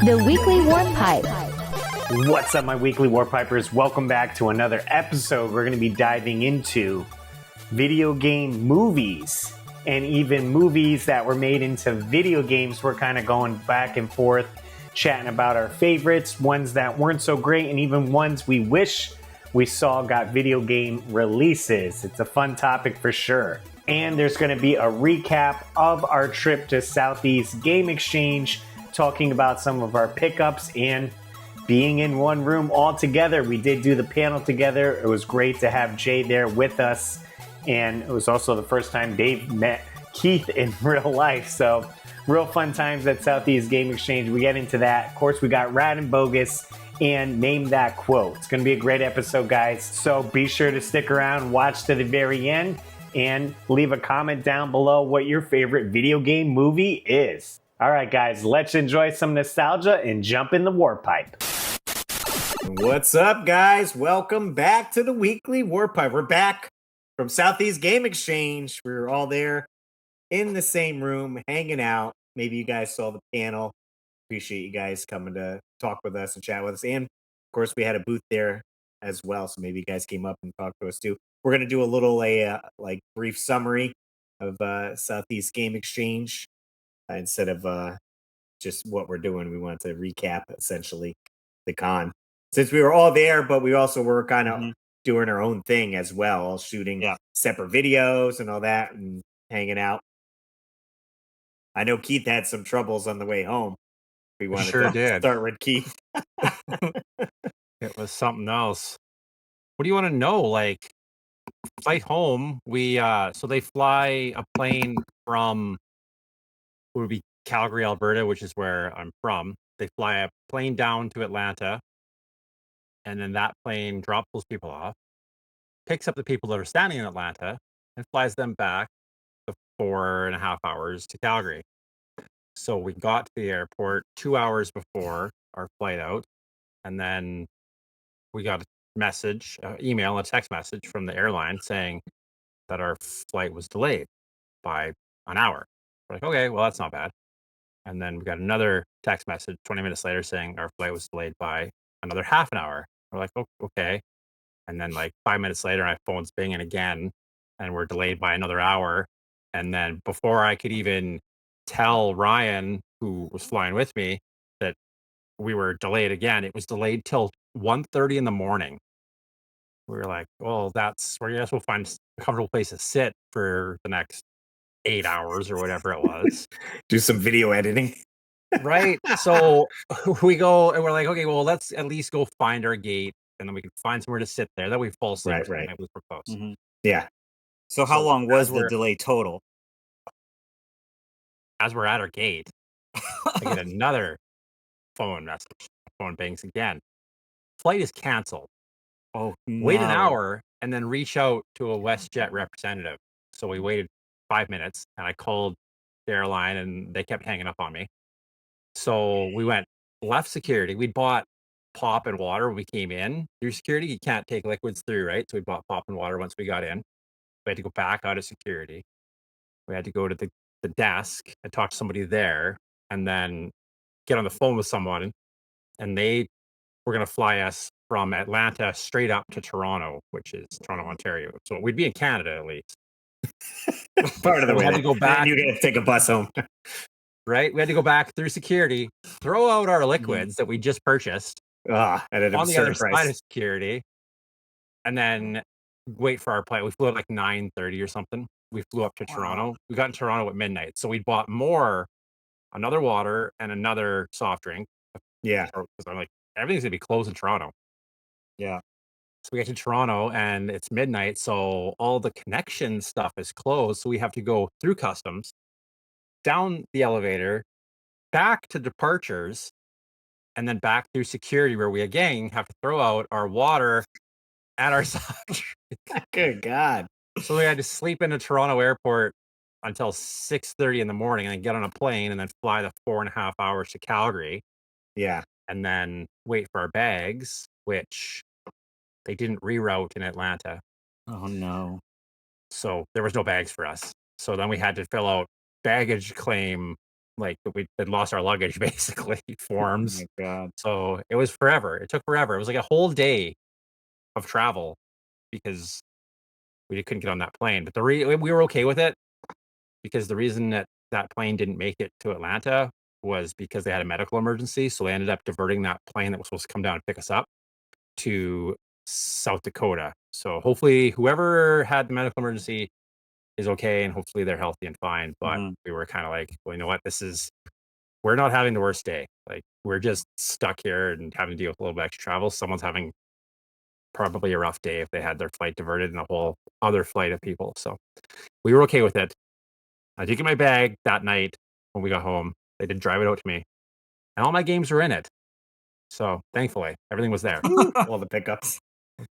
The Weekly Warpipe. What's up, my weekly Warpipers? Welcome back to another episode. We're going to be diving into video game movies and even movies that were made into video games. We're kind of going back and forth, chatting about our favorites, ones that weren't so great, and even ones we wish we saw got video game releases. It's a fun topic for sure. And there's going to be a recap of our trip to Southeast Game Exchange, talking about some of our pickups and being in one room all together. We did do the panel together. It was great to have Jay there with us. And it was also the first time Dave met Keith in real life. So real fun times at Southeast Game Exchange. We get into that. Of course, we got Rad and Bogus and Name That Quote. It's going to be a great episode, guys. So be sure to stick around, watch to the very end, and leave a comment down below what your favorite video game movie is. All right, guys, let's enjoy some nostalgia and jump in the Warpipe. What's up, guys? Welcome back to the Weekly Warpipe. We're back from Southeast Game Exchange. We were all there in the same room, hanging out. Maybe you guys saw the panel. Appreciate you guys coming to talk with us and chat with us. And, of course, we had a booth there as well, so maybe you guys came up and talked to us, too. We're going to do a little brief summary of Southeast Game Exchange instead of just what we're doing. We want to recap, essentially, the con. Since we were all there, but we also were kind of doing our own thing as well, shooting separate videos and all that and hanging out. I know Keith had some troubles on the way home. We wanted to start with Keith. It was something else. What do you want to know? Like, flight home, so they fly a plane from what would be Calgary, Alberta, which is where I'm from. They fly a plane down to Atlanta, and then that plane drops those people off, picks up the people that are standing in Atlanta, and flies them back the 4.5 hours to Calgary. So we got to the airport 2 hours before our flight out, and then we got a message, email, a text message from the airline saying that our flight was delayed by an hour. We're like, okay, well, that's not bad. And then we got another text message 20 minutes later saying our flight was delayed by another half an hour. We're like, oh, okay. And then like 5 minutes later, my phone's binging again, and we're delayed by another hour. And then before I could even tell Ryan, who was flying with me, that we were delayed again, it was delayed till 1:30 in the morning. We were like, well, that's where I guess we'll find a comfortable place to sit for the next 8 hours or whatever it was. Do some video editing. Right. So we go and we're like, okay, well, let's at least go find our gate, and then we can find somewhere to sit there. That we fall asleep. Right. We're close. Mm-hmm. Yeah. So how long was the delay total? As we're at our gate, I get another phone message. Phone bangs again. Flight is canceled. Oh, no. Wait an hour and then reach out to a WestJet representative. So we waited 5 minutes, and I called the airline, and they kept hanging up on me. So we left security. We bought pop and water when we came in. Through security, you can't take liquids through, right? So we bought pop and water once we got in. We had to go back out of security. We had to go to the desk and talk to somebody there, and then get on the phone with someone. And they were going to fly us from Atlanta straight up to Toronto, which is Toronto, Ontario. So we'd be in Canada at least. Part of the we way. had to go back. You got to take a bus home. Right? We had to go back through security, throw out our liquids that we just purchased at an on the absurd other price. side of security, and then wait for our flight. We flew at like 9:30 or something. We flew up to Toronto. We got in Toronto at midnight. So we bought another water and another soft drink. Yeah. Because I'm like, everything's going to be closed in Toronto. Yeah. So we get to Toronto and it's midnight. So all the connection stuff is closed. So we have to go through customs, down the elevator, back to departures, and then back through security, where we again have to throw out our water and our soft drink. Good God. So we had to sleep in the Toronto airport until 6:30 in the morning, and then get on a plane and then fly the 4.5 hours to Calgary. Yeah. And then wait for our bags, which they didn't reroute in Atlanta. Oh, no. So there was no bags for us. So then we had to fill out baggage claim like we had lost our luggage basically, Oh forms. my god. So it was forever. It took forever. It was like a whole day of travel because we couldn't get on that plane. But we were okay with it because the reason that that plane didn't make it to Atlanta was because they had a medical emergency. So they ended up diverting that plane that was supposed to come down and pick us up to South Dakota. So hopefully whoever had the medical emergency is okay and hopefully they're healthy and fine. But Mhm. we were kind of like, well, you know what? We're not having the worst day. Like we're just stuck here and having to deal with a little bit extra travel. Someone's having probably a rough day if they had their flight diverted and a whole other flight of people. So we were okay with it. I did get my bag that night when we got home. They did drive it out to me, and all my games were in it. So thankfully, everything was there. All the pickups.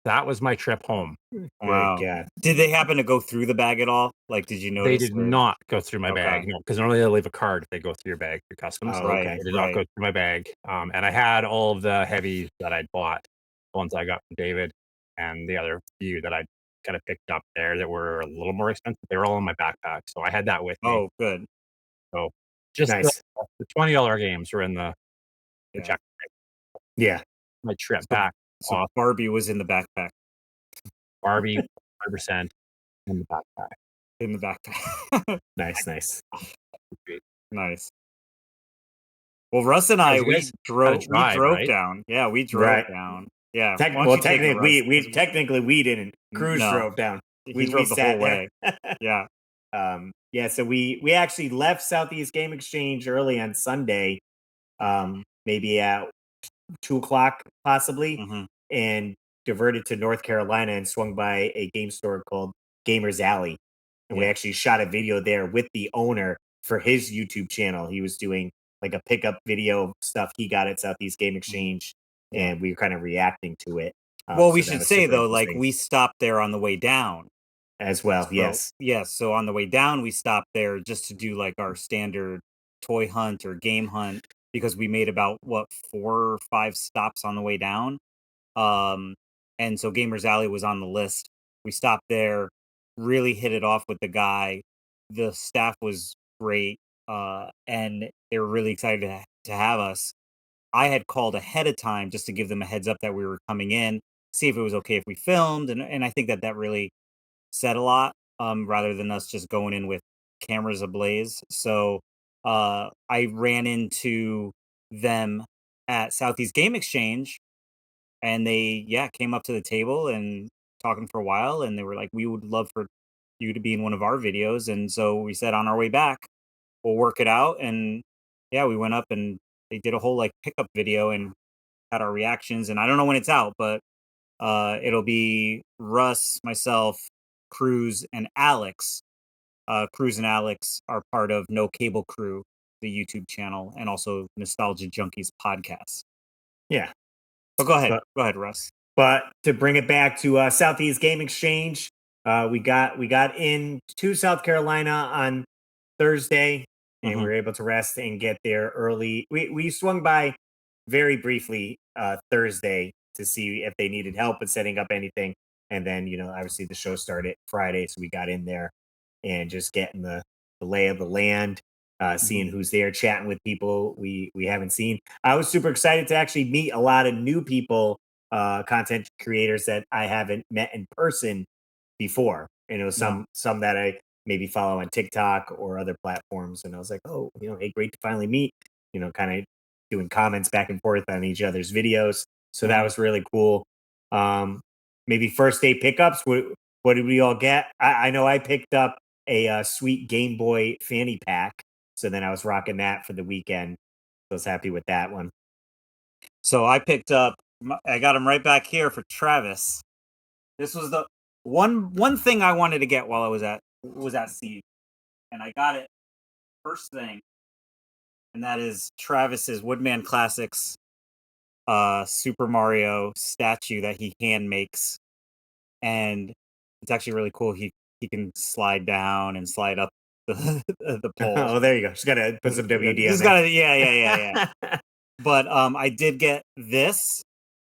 That was my trip home. Good Wow. God. Did they happen to go through the bag at all? Like, did you They notice? did not go through my Okay. bag, no, because normally they leave a card if they go through your bag, your customs. Oh, Right. okay. They did not go through my bag. And I had all of the heavies that I'd bought, the ones I got from David, and the other few that I kind of picked up there that were a little more expensive. They were all in my backpack, so I had that with me. Oh, good. So just Nice. the $20 games were in the Yeah. check. Yeah. My trip So- back So off Barbie was in the backpack. Barbie 100% in the backpack. In the backpack. Nice. Nice. Well, Russ and Guys, I, you we guys drove. gotta drive, We drove right? down. Yeah, we drove Right. down. Yeah. Tech- why don't well, you take it, Russ? technically we didn't. Cruz No. drove down. He We drove the sat whole there. way. Yeah. Yeah, so we actually left Southeast Game Exchange early on Sunday, maybe at 2 o'clock possibly, hmm and diverted to North Carolina and swung by a game store called Gamers Alley. And we Yeah. actually shot a video there with the owner for his YouTube channel. He was doing like a pickup video stuff he got at Southeast Game Exchange, Yeah. and we were kind of reacting to it. Well, we So that should was say super though, like interesting we stopped there on the way down. as well. So, Yes. yes. So on the way down, we stopped there just to do like our standard toy hunt or game hunt because we made about 4 or 5 stops on the way down. And so Gamers Alley was on the list. We stopped there, really hit it off with the guy. The staff was great, and they were really excited to have us. I had called ahead of time just to give them a heads up that we were coming in, see if it was okay if we filmed, and I think that really said a lot, rather than us just going in with cameras ablaze. So I ran into them at Southeast Game Exchange, and they came up to the table and talking for a while, and they were like, "We would love for you to be in one of our videos." And so we said, on our way back, we'll work it out. And we went up and they did a whole like pickup video and had our reactions. And I don't know when it's out, but it'll be Russ, myself, Cruz, and Alex. Cruz and Alex are part of No Cable Crew, the YouTube channel, and also Nostalgia Junkies podcast. Yeah. But go ahead, But Russ. But to bring it back to Southeast Game Exchange, we got in to South Carolina on Thursday, and we Mhm. were able to rest and get there early. We swung by very briefly Thursday to see if they needed help with setting up anything, and then obviously the show started Friday, so we got in there and just getting the lay of the land, seeing who's there, chatting with people we haven't seen. I was super excited to actually meet a lot of new people, content creators that I haven't met in person before. Some that I maybe follow on TikTok or other platforms, and I was like, oh, hey, great to finally meet. Kind of doing comments back and forth on each other's videos. So that was really cool. Maybe first day pickups. What did we all get? I know I picked up a sweet Game Boy fanny pack, so then I was rocking that for the weekend. So I was happy with that one. So I picked up. I got them right back here for Travis. This was the one thing I wanted to get while I was at SEGE, and I got it first thing, and that is Travis's Woodman Classics Super Mario statue that he hand makes, and it's actually really cool. He can slide down and slide up the pole. Oh, there you go. Just gotta put some WD on Just there. gotta, yeah. But I did get this,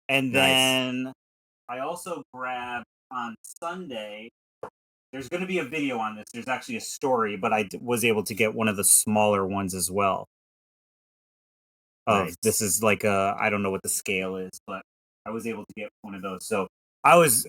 and Nice. then I also grabbed on Sunday there's going to be a video on this. There's actually a story, but I was able to get one of the smaller ones as well. Nice. This is like I don't know what the scale is, but I was able to get one of those. So I was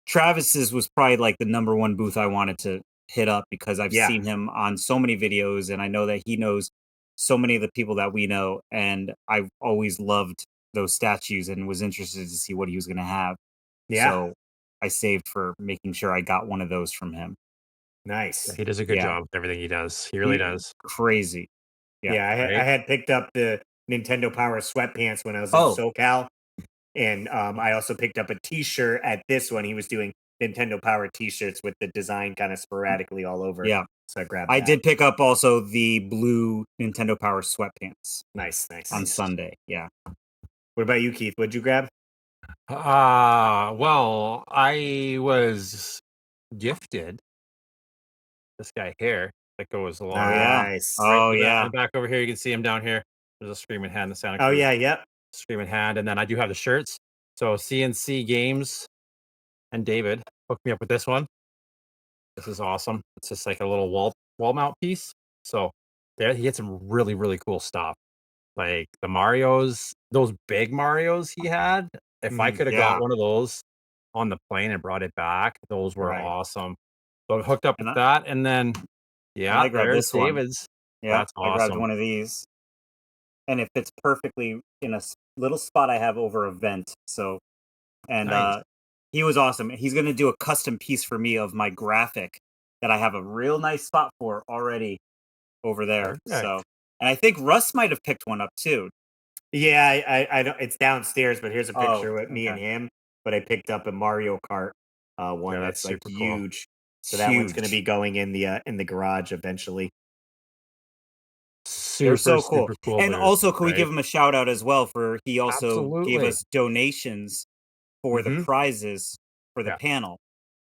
Travis's was probably like the number one booth I wanted to hit up because I've Yeah. seen him on so many videos and I know that he knows so many of the people that we know, and I've always loved those statues and was interested to see what he was going to have. Yeah. So I saved for making sure I got one of those from him. Nice. He does a good Yeah. job with everything he does. He really does. Crazy. Yeah, I right? had picked up the Nintendo Power sweatpants when I was in Oh. SoCal. And I also picked up a T-shirt at this one. He was doing Nintendo Power T-shirts with the design kind of sporadically all over. Yeah. So I grabbed I that. did pick up also the blue Nintendo Power sweatpants Nice. on Sunday. Yeah. What about you, Keith? What'd you grab? Well, I was gifted this guy here that goes along. Nice. Right Oh in the yeah. in the back over here, you can see him down here. There's a screaming hand, the Santa Cruz. Oh yeah, yep. Screaming hand, and then I do have the shirts. So CNC Games and David hooked me up with this one. This is awesome. It's just like a little wall mount piece. So there he had some really cool stuff. Like the Marios, those big Marios he had. If I could have got one of those on the plane and brought it back, those were awesome. So I hooked up with that, and then I grabbed there's this one. David's. Yeah, That's I grabbed awesome. one of these, and it fits perfectly in a little spot I have over a vent. So, and Nice. he was awesome. He's going to do a custom piece for me of my graphic that I have a real nice spot for already over there. Perfect. So, and I think Russ might have picked one up too. Yeah, I don't. It's downstairs, but here's a picture with me and okay. him. But I picked up a Mario Kart one Yeah, that's like super cool. huge. So that one's going to be going in the garage eventually. They're so cool. Super cool. And booth, also, can we right? give him a shout out as well for he also gave Absolutely. us donations for the prizes for the panel.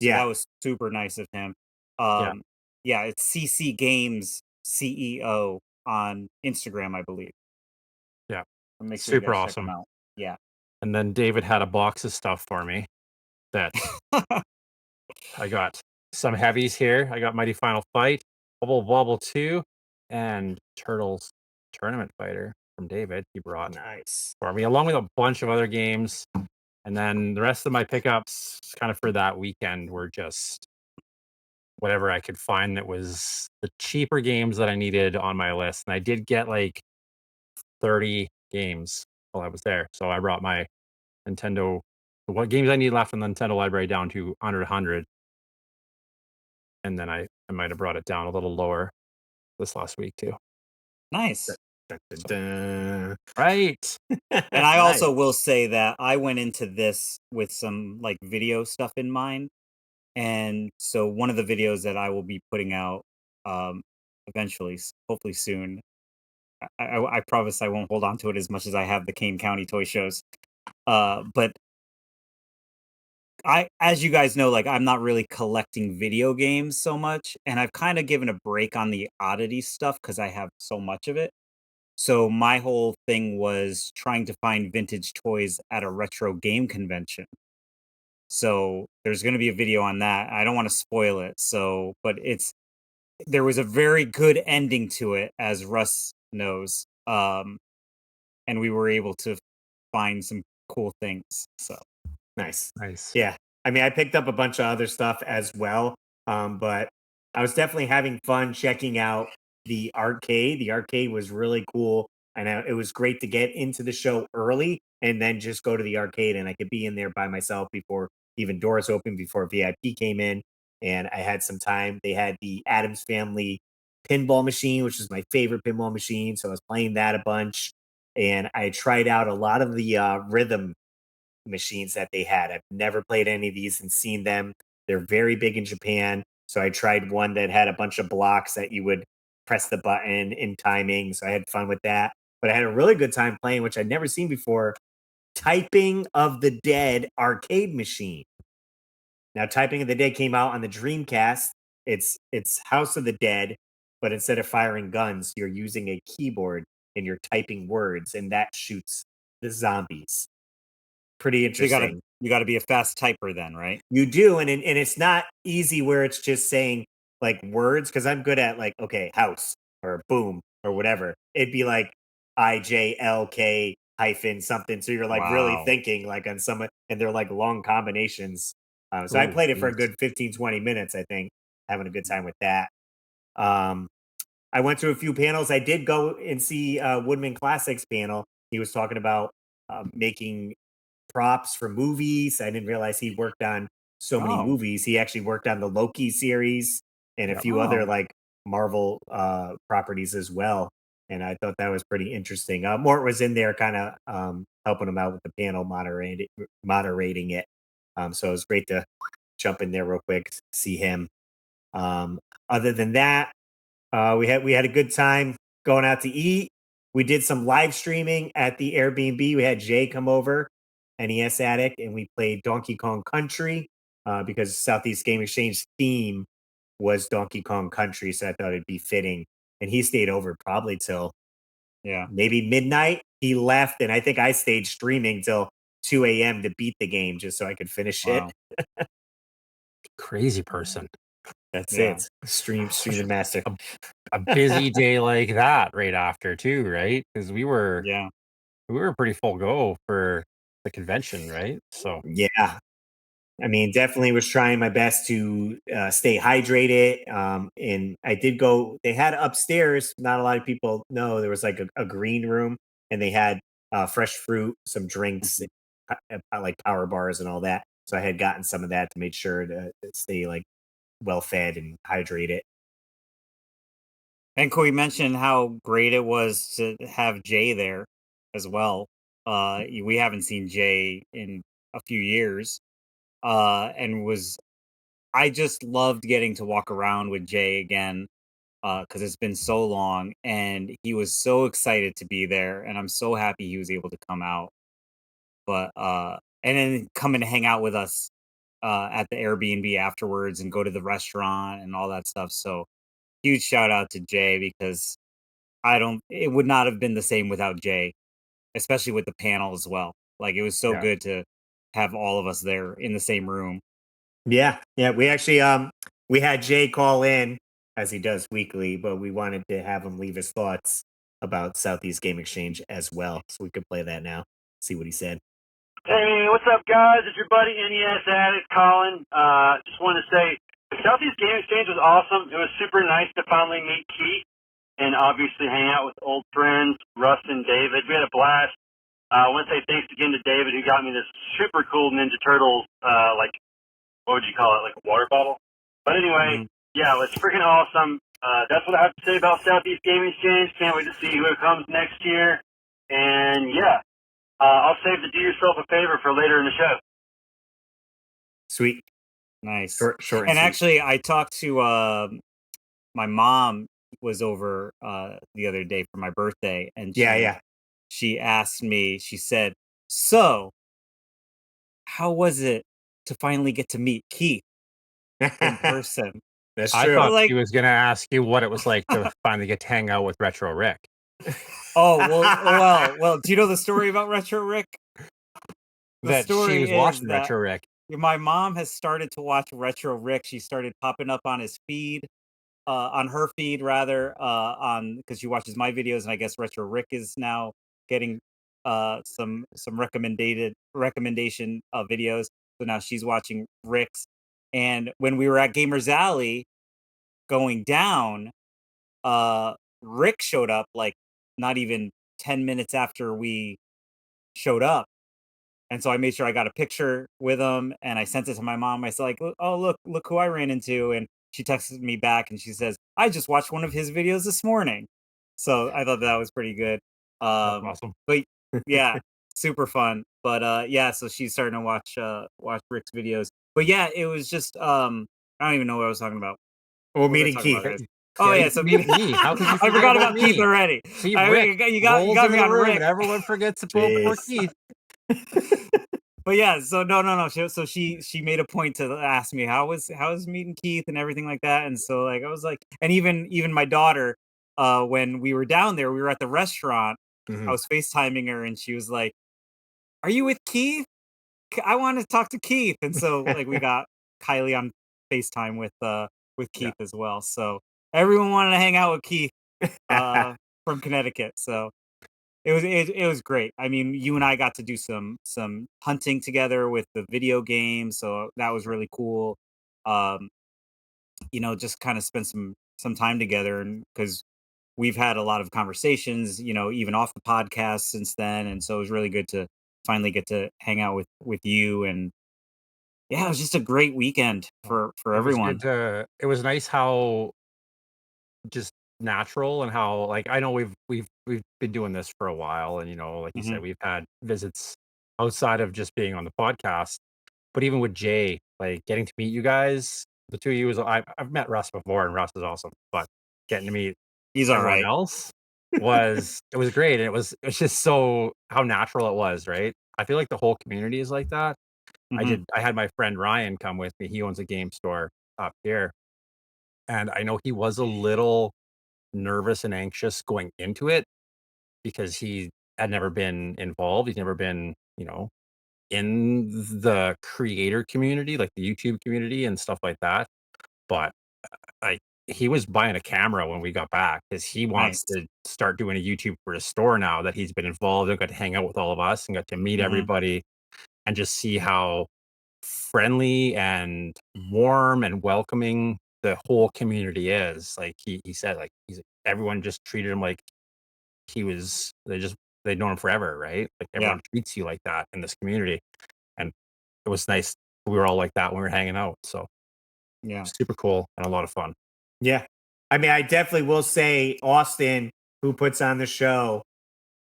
So that was super nice of him. Yeah, it's CC Games CEO on Instagram, I believe. Yeah. So make sure Super you guys awesome. check him out. Yeah. And then David had a box of stuff for me that I got some heavies here. I got Mighty Final Fight, Bubble Bobble 2, and Turtles Tournament Fighter from David. He brought for me, along with a bunch of other games. And then the rest of my pickups, kind of for that weekend, were just whatever I could find that was the cheaper games that I needed on my list. And I did get like 30 games while I was there. So I brought my Nintendo, what games I need left in the Nintendo library down to under 100. And then I might have brought it down a little lower this last week too. Nice. Right. And I also will say that I went into this with some like video stuff in mind. And so one of the videos that I will be putting out eventually, hopefully soon, I promise I won't hold on to it as much as I have the Kane County toy shows. But as you guys know, like I'm not really collecting video games so much, and I've kind of given a break on the oddity stuff because I have so much of it. So my whole thing was trying to find vintage toys at a retro game convention. So there's going to be a video on that. I don't want to spoil it. So, but there was a very good ending to it, as Russ knows. And we were able to find some cool things. So nice. Nice. Yeah. I mean, I picked up a bunch of other stuff as well. But I was definitely having fun checking out the arcade. The arcade was really cool. And it was great to get into the show early and then just go to the arcade. And I could be in there by myself before even doors opened, before VIP came in. And I had some time. They had the Addams Family pinball machine, which is my favorite pinball machine. So I was playing that a bunch. And I tried out a lot of the rhythm machines that they had. I've never played any of these and seen them. They're very big in Japan. So I tried one that had a bunch of blocks that you would press the button in timing. So I had fun with that. But I had a really good time playing, which I'd never seen before, Typing of the Dead arcade machine. Now, Typing of the Dead came out on the Dreamcast. It's House of the Dead, but instead of firing guns, you're using a keyboard and you're typing words, and that shoots the zombies. Pretty interesting. You got to be a fast typer then, right? You do, and it's not easy where it's just saying like words, because I'm good at like, okay, house or boom or whatever. It'd be like IJLK hyphen something. So you're like really Wow. thinking like on some, and they're like long combinations. So I Ooh, played it for a geez. good 15, 20 minutes, I think, having a good time with that. Um, I went to a few panels. I did go and see Woodman Classics panel. He was talking about making props for movies. I didn't realize he worked on so many Oh. movies. He actually worked on the Loki series and a Yep. few other Oh. like Marvel properties as well. And I thought that was pretty interesting. Mort was in there kind of helping him out with the panel, moderating it. So it was great to jump in there real quick, see him. Other than that, we had a good time going out to eat. We did some live streaming at the Airbnb. We had Jay come over, NES Addict, and we played Donkey Kong Country because Southeast Game Exchange theme was Donkey Kong Country, so I thought it'd be fitting. And he stayed over probably till maybe midnight. He left, and I think I stayed streaming till 2 a.m. to beat the game just so I could finish Wow. it. Crazy person. That's Yeah. it. Streaming master. A busy day like that right after too, right? Because we were pretty full go for the convention, right? So Yeah. I mean, definitely was trying my best to stay hydrated. And I did go, they had upstairs, not a lot of people know, there was like a green room and they had fresh fruit, some drinks, like power bars and all that. So I had gotten some of that to make sure to stay like well fed and hydrated. And Corey mentioned how great it was to have Jay there as well. We haven't seen Jay in a few years. And I just loved getting to walk around with Jay again because it's been so long. And he was so excited to be there. And I'm so happy he was able to come out. But, and then come and hang out with us at the Airbnb afterwards and go to the restaurant and all that stuff. So huge shout out to Jay because it would not have been the same without Jay, especially with the panel as well. Like it was so yeah. good to have all of us there in the same room. Yeah. We actually we had Jay call in as he does weekly, but we wanted to have him leave his thoughts about Southeast Game Exchange as well. So we could play that now, see what he said. Hey, what's up, guys? It's your buddy NES Addict calling. Just want to say, Southeast Game Exchange was awesome. It was super nice to finally meet Keith and obviously hang out with old friends, Russ and David. We had a blast. I want to say thanks again to David who got me this super cool Ninja Turtles, like, what would you call it, like a water bottle? But anyway, yeah, it's freaking awesome. That's what I have to say about Southeast Game Exchange. Can't wait to see who comes next year. And yeah. I'll save the do yourself a favor for later in the show. Sweet. Nice. Short and sweet. Actually, I talked to my mom was over the other day for my birthday, and she asked me. She said, "So, how was it to finally get to meet Keith in person?" That's true. I thought Like- he was going to ask you what it was like to finally get to hang out with Retro Rick. Oh well. Do you know the story about Retro Rick? That she was watching Retro Rick. My mom has started to watch Retro Rick. She started popping up on his feed, on her feed rather, on because she watches my videos, and I guess Retro Rick is now getting some recommendation videos. So now she's watching Rick's. And when we were at Gamers Alley going down, Rick showed up like not even 10 minutes after we showed up. And so I made sure I got a picture with him and I sent it to my mom. I said, like, oh, look who I ran into. And she texted me back and she says, I just watched one of his videos this morning. So I thought that was pretty good. That's awesome. But yeah, super fun. But yeah, so she's starting to watch Rick's videos. But yeah, it was just I don't even know what I was talking about. Well, meeting Keith. Oh yeah, so meet me. How could you I forgot about me? Keith already. See, Rick you got me on Rick. And everyone forgets about poor Keith. But yeah, so no. So she made a point to ask me how was meeting Keith and everything like that. And so like I was like, and even my daughter, when we were down there, we were at the restaurant. I was FaceTiming her, and she was like, "Are you with Keith?" I want to talk to Keith. And so like we got Kylie on FaceTime with Keith as well. So everyone wanted to hang out with Keith from Connecticut. So it was great. I mean, you and I got to do some hunting together with the video game, so that was really cool. Just kind of spend some time together, and because we've had a lot of conversations, even off the podcast since then, and so it was really good to finally get to hang out with you. And yeah, it was just a great weekend for everyone. It was nice how just natural, and how, like, I know we've been doing this for a while, and like you said, we've had visits outside of just being on the podcast. But even with Jay, like, getting to meet you guys, the two of you, I've met Russ before, and Russ is awesome, but getting to meet He's all everyone right. else it was great. And it's just so how natural it was, right? I feel like the whole community is like that. I had my friend Ryan come with me. He owns a game store up here, and I know he was a little nervous and anxious going into it because he had never been involved. He's never been, in the creator community, like the YouTube community and stuff like that. But like, he was buying a camera when we got back because he wants Nice. to start doing a YouTube for his store now that he's been involved and got to hang out with all of us and got to meet everybody and just see how friendly and warm and welcoming the whole community is. Like he said, like, everyone just treated him like they'd known him forever, right? Like, everyone treats you like that in this community. And it was nice. We were all like that when we were hanging out. So Yeah. super cool and a lot of fun. Yeah. I mean, I definitely will say Austin, who puts on the show,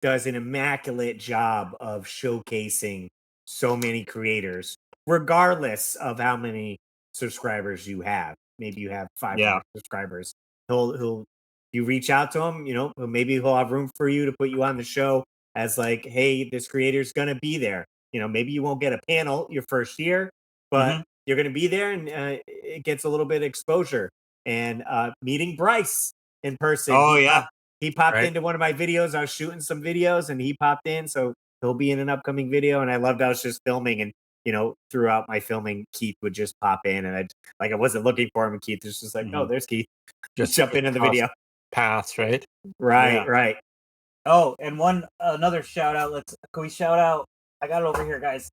does an immaculate job of showcasing so many creators, regardless of how many subscribers you have. Maybe you have 500 subscribers. He'll you reach out to him, maybe he'll have room for you to put you on the show as like, hey, this creator's gonna be there. Maybe you won't get a panel your first year, but you're gonna be there, and it gets a little bit of exposure. And meeting Bryce in person. Oh yeah. He popped into one of my videos. I was shooting some videos and he popped in. So he'll be in an upcoming video. And I loved I was just filming, and, throughout my filming, Keith would just pop in, and I wasn't looking for him. And Keith was just like, oh, there's Keith. Just jump into the video. Paths, right? Right, right. Oh, and another shout out. Can we shout out? I got it over here, guys.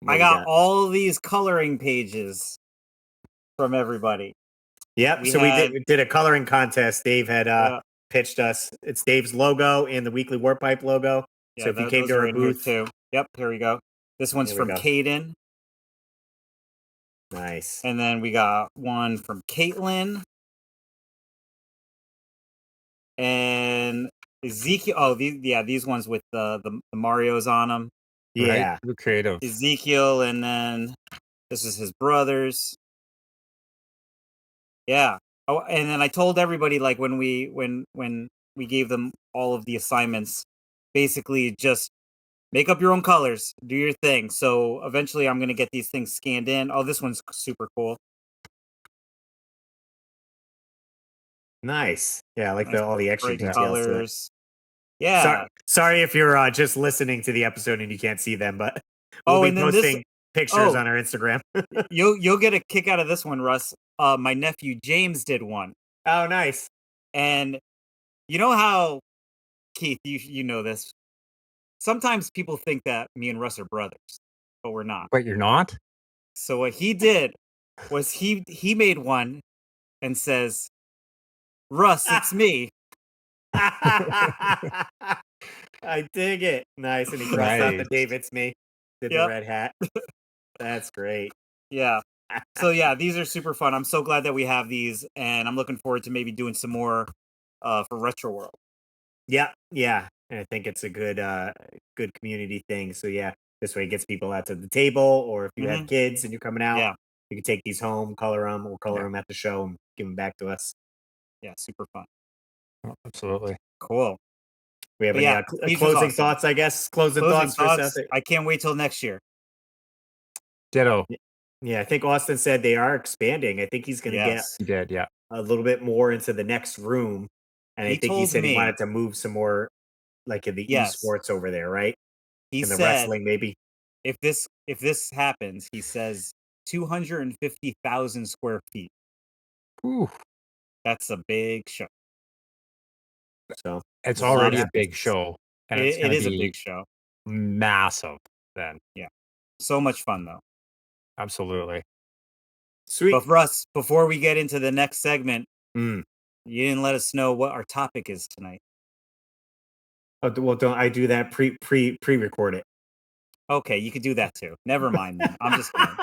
I got all these coloring pages from everybody. Yep. We did a coloring contest. Dave had pitched us. It's Dave's logo and the Weekly Warpipe logo. Yeah, so if you came to our booth too. Yep, here we go. This one's from Caden. Nice. And then we got one from Caitlin. And Ezekiel. Oh, these ones with the Marios on them. Yeah, right? Creative. Ezekiel, and then this is his brothers. Yeah. Oh, and then I told everybody, like, when we gave them all of the assignments, basically just make up your own colors, do your thing. So eventually I'm going to get these things scanned in. Oh, this one's super cool. Nice. Yeah, I like all the extra details colors. To it. Yeah. Sorry if you're just listening to the episode and you can't see them, but we'll be posting pictures on our Instagram. You'll get a kick out of this one, Russ. My nephew James did one. Oh, nice. And you know how, Keith, you know this. Sometimes people think that me and Russ are brothers, but we're not. But you're not? So what he did was he made one and says, Russ, it's me. I dig it. Nice. And he crossed out the Dave, it's me. Did the red hat. That's great. Yeah. So yeah, these are super fun. I'm so glad that we have these, and I'm looking forward to maybe doing some more for Retro World. Yeah, yeah. And I think it's a good community thing. So yeah, this way it gets people out to the table, or if you have kids and you're coming out, you can take these home, color them, or color them at the show and give them back to us. Yeah, super fun. Oh, absolutely. Cool. We have any closing thoughts, I guess? Closing thoughts for Seth? I can't wait till next year. Ditto. Yeah, I think Austin said they are expanding. I think he's going to get a little bit more into the next room. And I think he said he wanted to move some more, like in the esports over there, right? He in the said, wrestling, maybe. if this happens, he says 250,000 square feet. Ooh, That's a big show. So it's There's a lot already of a big spaces. show, and it's It going to is a be big show. massive. Then, So much fun though. absolutely. sweet. But Russ, before we get into the next segment, Mm. you didn't let us know what our topic is tonight. Oh, well, don't I do that pre-record it? Okay, you could do that too. Never mind then. I'm just kidding.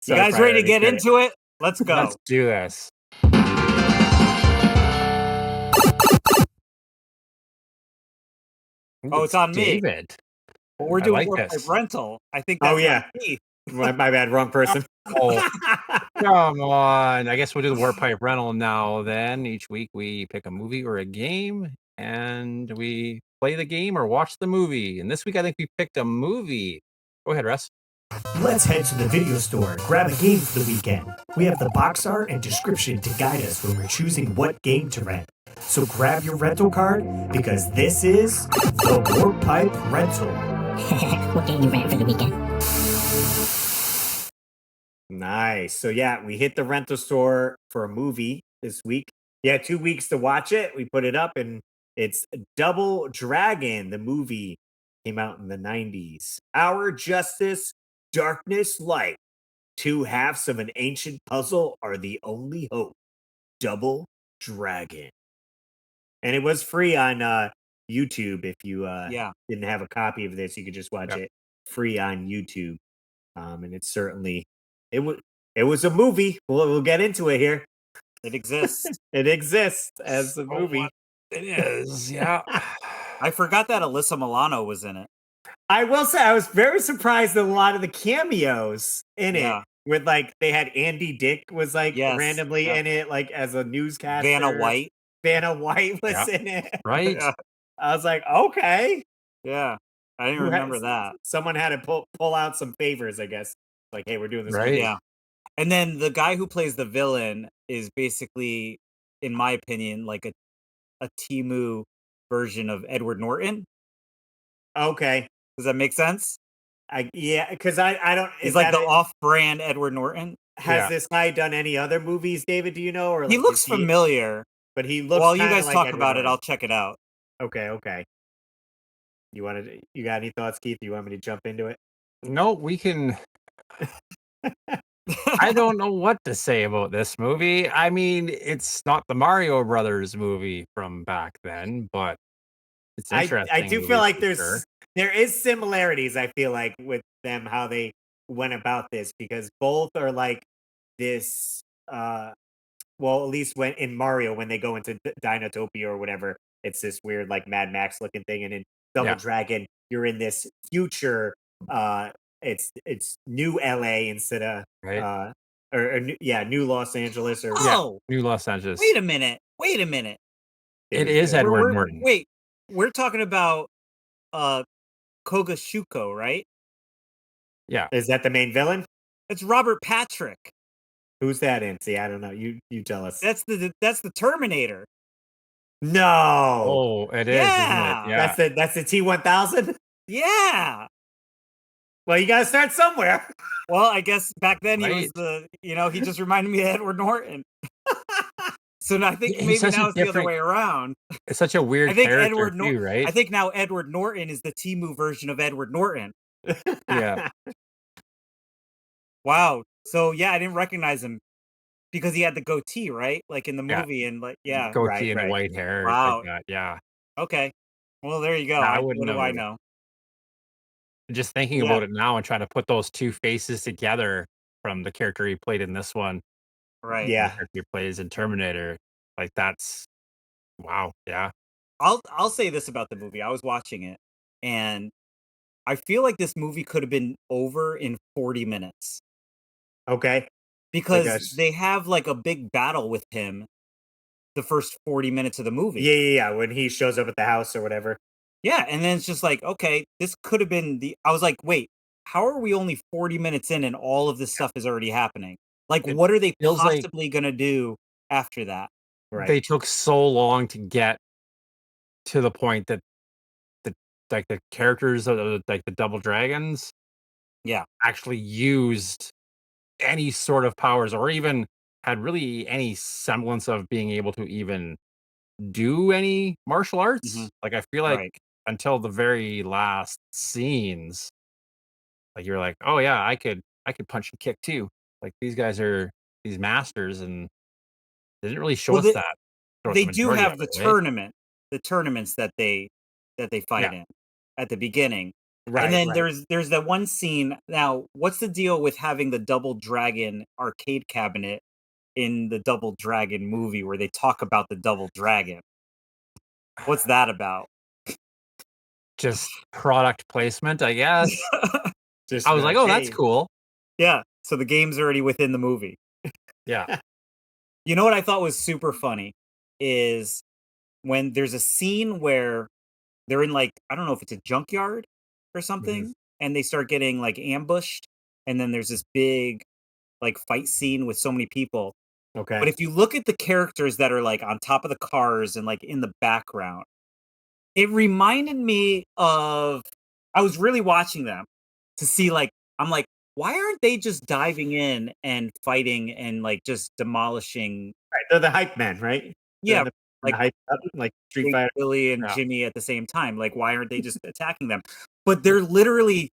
So You I guys probably ready to already get said it. into it? Let's go. Let's do this. Oh, it's on me. David. But we're I doing like Warpipe this. Rental. I think Oh, that's yeah. on me. My bad, wrong person. Oh, come on. I guess we'll do the Warpipe Rental now then. Each week we pick a movie or a game, and we play the game or watch the movie. And this week I think we picked a movie. Go ahead, Russ. Let's head to the video store, grab a game for the weekend. We have the box art and description to guide us when we're choosing what game to rent. So grab your rental card, because this is the Warpipe Rental. What game you rent for the weekend? Nice. So yeah, we hit the rental store for a movie this week. Yeah, 2 weeks to watch it. We put it up, and it's Double Dragon. The movie came out in the 90s. Our justice, darkness, light. Two halves of an ancient puzzle are the only hope. Double Dragon. And it was free on YouTube. If you didn't have a copy of this, you could just watch it free on YouTube. And it's certainly it was a movie. We'll get into it here. It exists. It exists as a movie. It is, yeah. I forgot that Alyssa Milano was in it. I will say I was very surprised at a lot of the cameos in Yeah. it. With like they had Andy Dick was like Yes, randomly yeah. in it, like as a newscaster. Vanna White. Vanna White was Yeah. in it. Right? Yeah. I was like, okay. Yeah. I didn't Who remember has- that. Someone had to pull out some favors, I guess. Like, hey, we're doing this. Right. movie. Yeah. And then the guy who plays the villain is basically, in my opinion, like a Timu version of Edward Norton. Okay. Does that make sense? Because I don't. He's is like that the off-brand Edward Norton. Has this guy done any other movies, David? Do you know? Or He like, looks is he- familiar. but he looks. While you kinda guys like talk Edward about it, Norton. I'll check it out. Okay. You got any thoughts, Keith? You want me to jump into it? No, we can. I don't know what to say about this movie. I mean, it's not the Mario Brothers movie from back then, but it's interesting. I do movie feel like for sure. there is similarities. I feel like with them how they went about this, because both are like this. Well, at least when in Mario, when they go into Dinotopia or whatever, it's this weird like Mad Max looking thing, and in Double Yeah. Dragon, you're in this future. It's new LA instead of Right. new Los Angeles or Oh, New Los Angeles. wait a minute. It is Edward Norton. Wait, we're talking about Koga Shuko, right? Yeah. Is that the main villain? It's Robert Patrick. Who's that in? See, I don't know. You tell us. That's the Terminator. No. Oh, it is, Yeah. isn't it? Yeah. That's the T-1000. Yeah. Well, you gotta start somewhere. Well, I guess back then he was Right. he just reminded me of Edward Norton. So now I think He's maybe such a now it's the other different- way around. It's such a weird I think character Edward too, Norton. right? I think now Edward Norton is the Timu version of Edward Norton. Yeah. Wow. So yeah, I didn't recognize him because he had the goatee, right? Like in the Yeah. movie, and like yeah. Goatee and right. white hair. Wow. Like that. Yeah. Okay. Well, there you go. Yeah, I What wouldn't do know I either. know? Just thinking Yeah. about it now and trying to put those two faces together from the character he played in this one, Right. and the Yeah. character he plays in Terminator, like that's wow. Yeah. I'll say this about the movie. I was watching it, and I feel like this movie could have been over in 40 minutes Okay. because Because- they have like a big battle with him the first 40 minutes of the movie. Yeah. When he shows up at the house or whatever. Yeah, and then it's just like, okay, this could have been I was like, wait, how are we only 40 minutes in and all of this stuff is already happening? Like, It what are they feels like- possibly gonna do after that? Right. They took so long to get to the point that the characters of like the Double Dragons actually used any sort of powers or even had really any semblance of being able to even do any martial arts. Mhm. Like I feel like Right. until the very last scenes, like you're like, oh yeah, I could punch and kick too. Like these guys are these masters, and they didn't really show Well, us that throughout they the do majority of have the it, right? tournaments that they fight Yeah, in at the beginning. And Right, then right. there's that one scene. Now, what's the deal with having the Double Dragon arcade cabinet in the Double Dragon movie where they talk about the Double Dragon? What's that about? just product placement, I guess. Just I was like, like, oh, that's hey, cool. Yeah, so the game's already within the movie. Yeah, You know what I thought was super funny is when there's a scene where they're in, like, I don't know if it's a junkyard or mhm, something, and they start getting, like, ambushed, and then there's this big, like, fight scene with so many people. okay. But if you look at the characters that are, like, on top of the cars and, like, in the background, it reminded me of I was really watching them to see, like I'm like, "Why aren't they just diving in and fighting and, like, just demolishing?" Right, they're the hype men, right? They're Yeah, in the like hype up, like Street Big Fighter. Billy and yeah, Jimmy at the same time. Like, why aren't they just attacking them? But they're literally,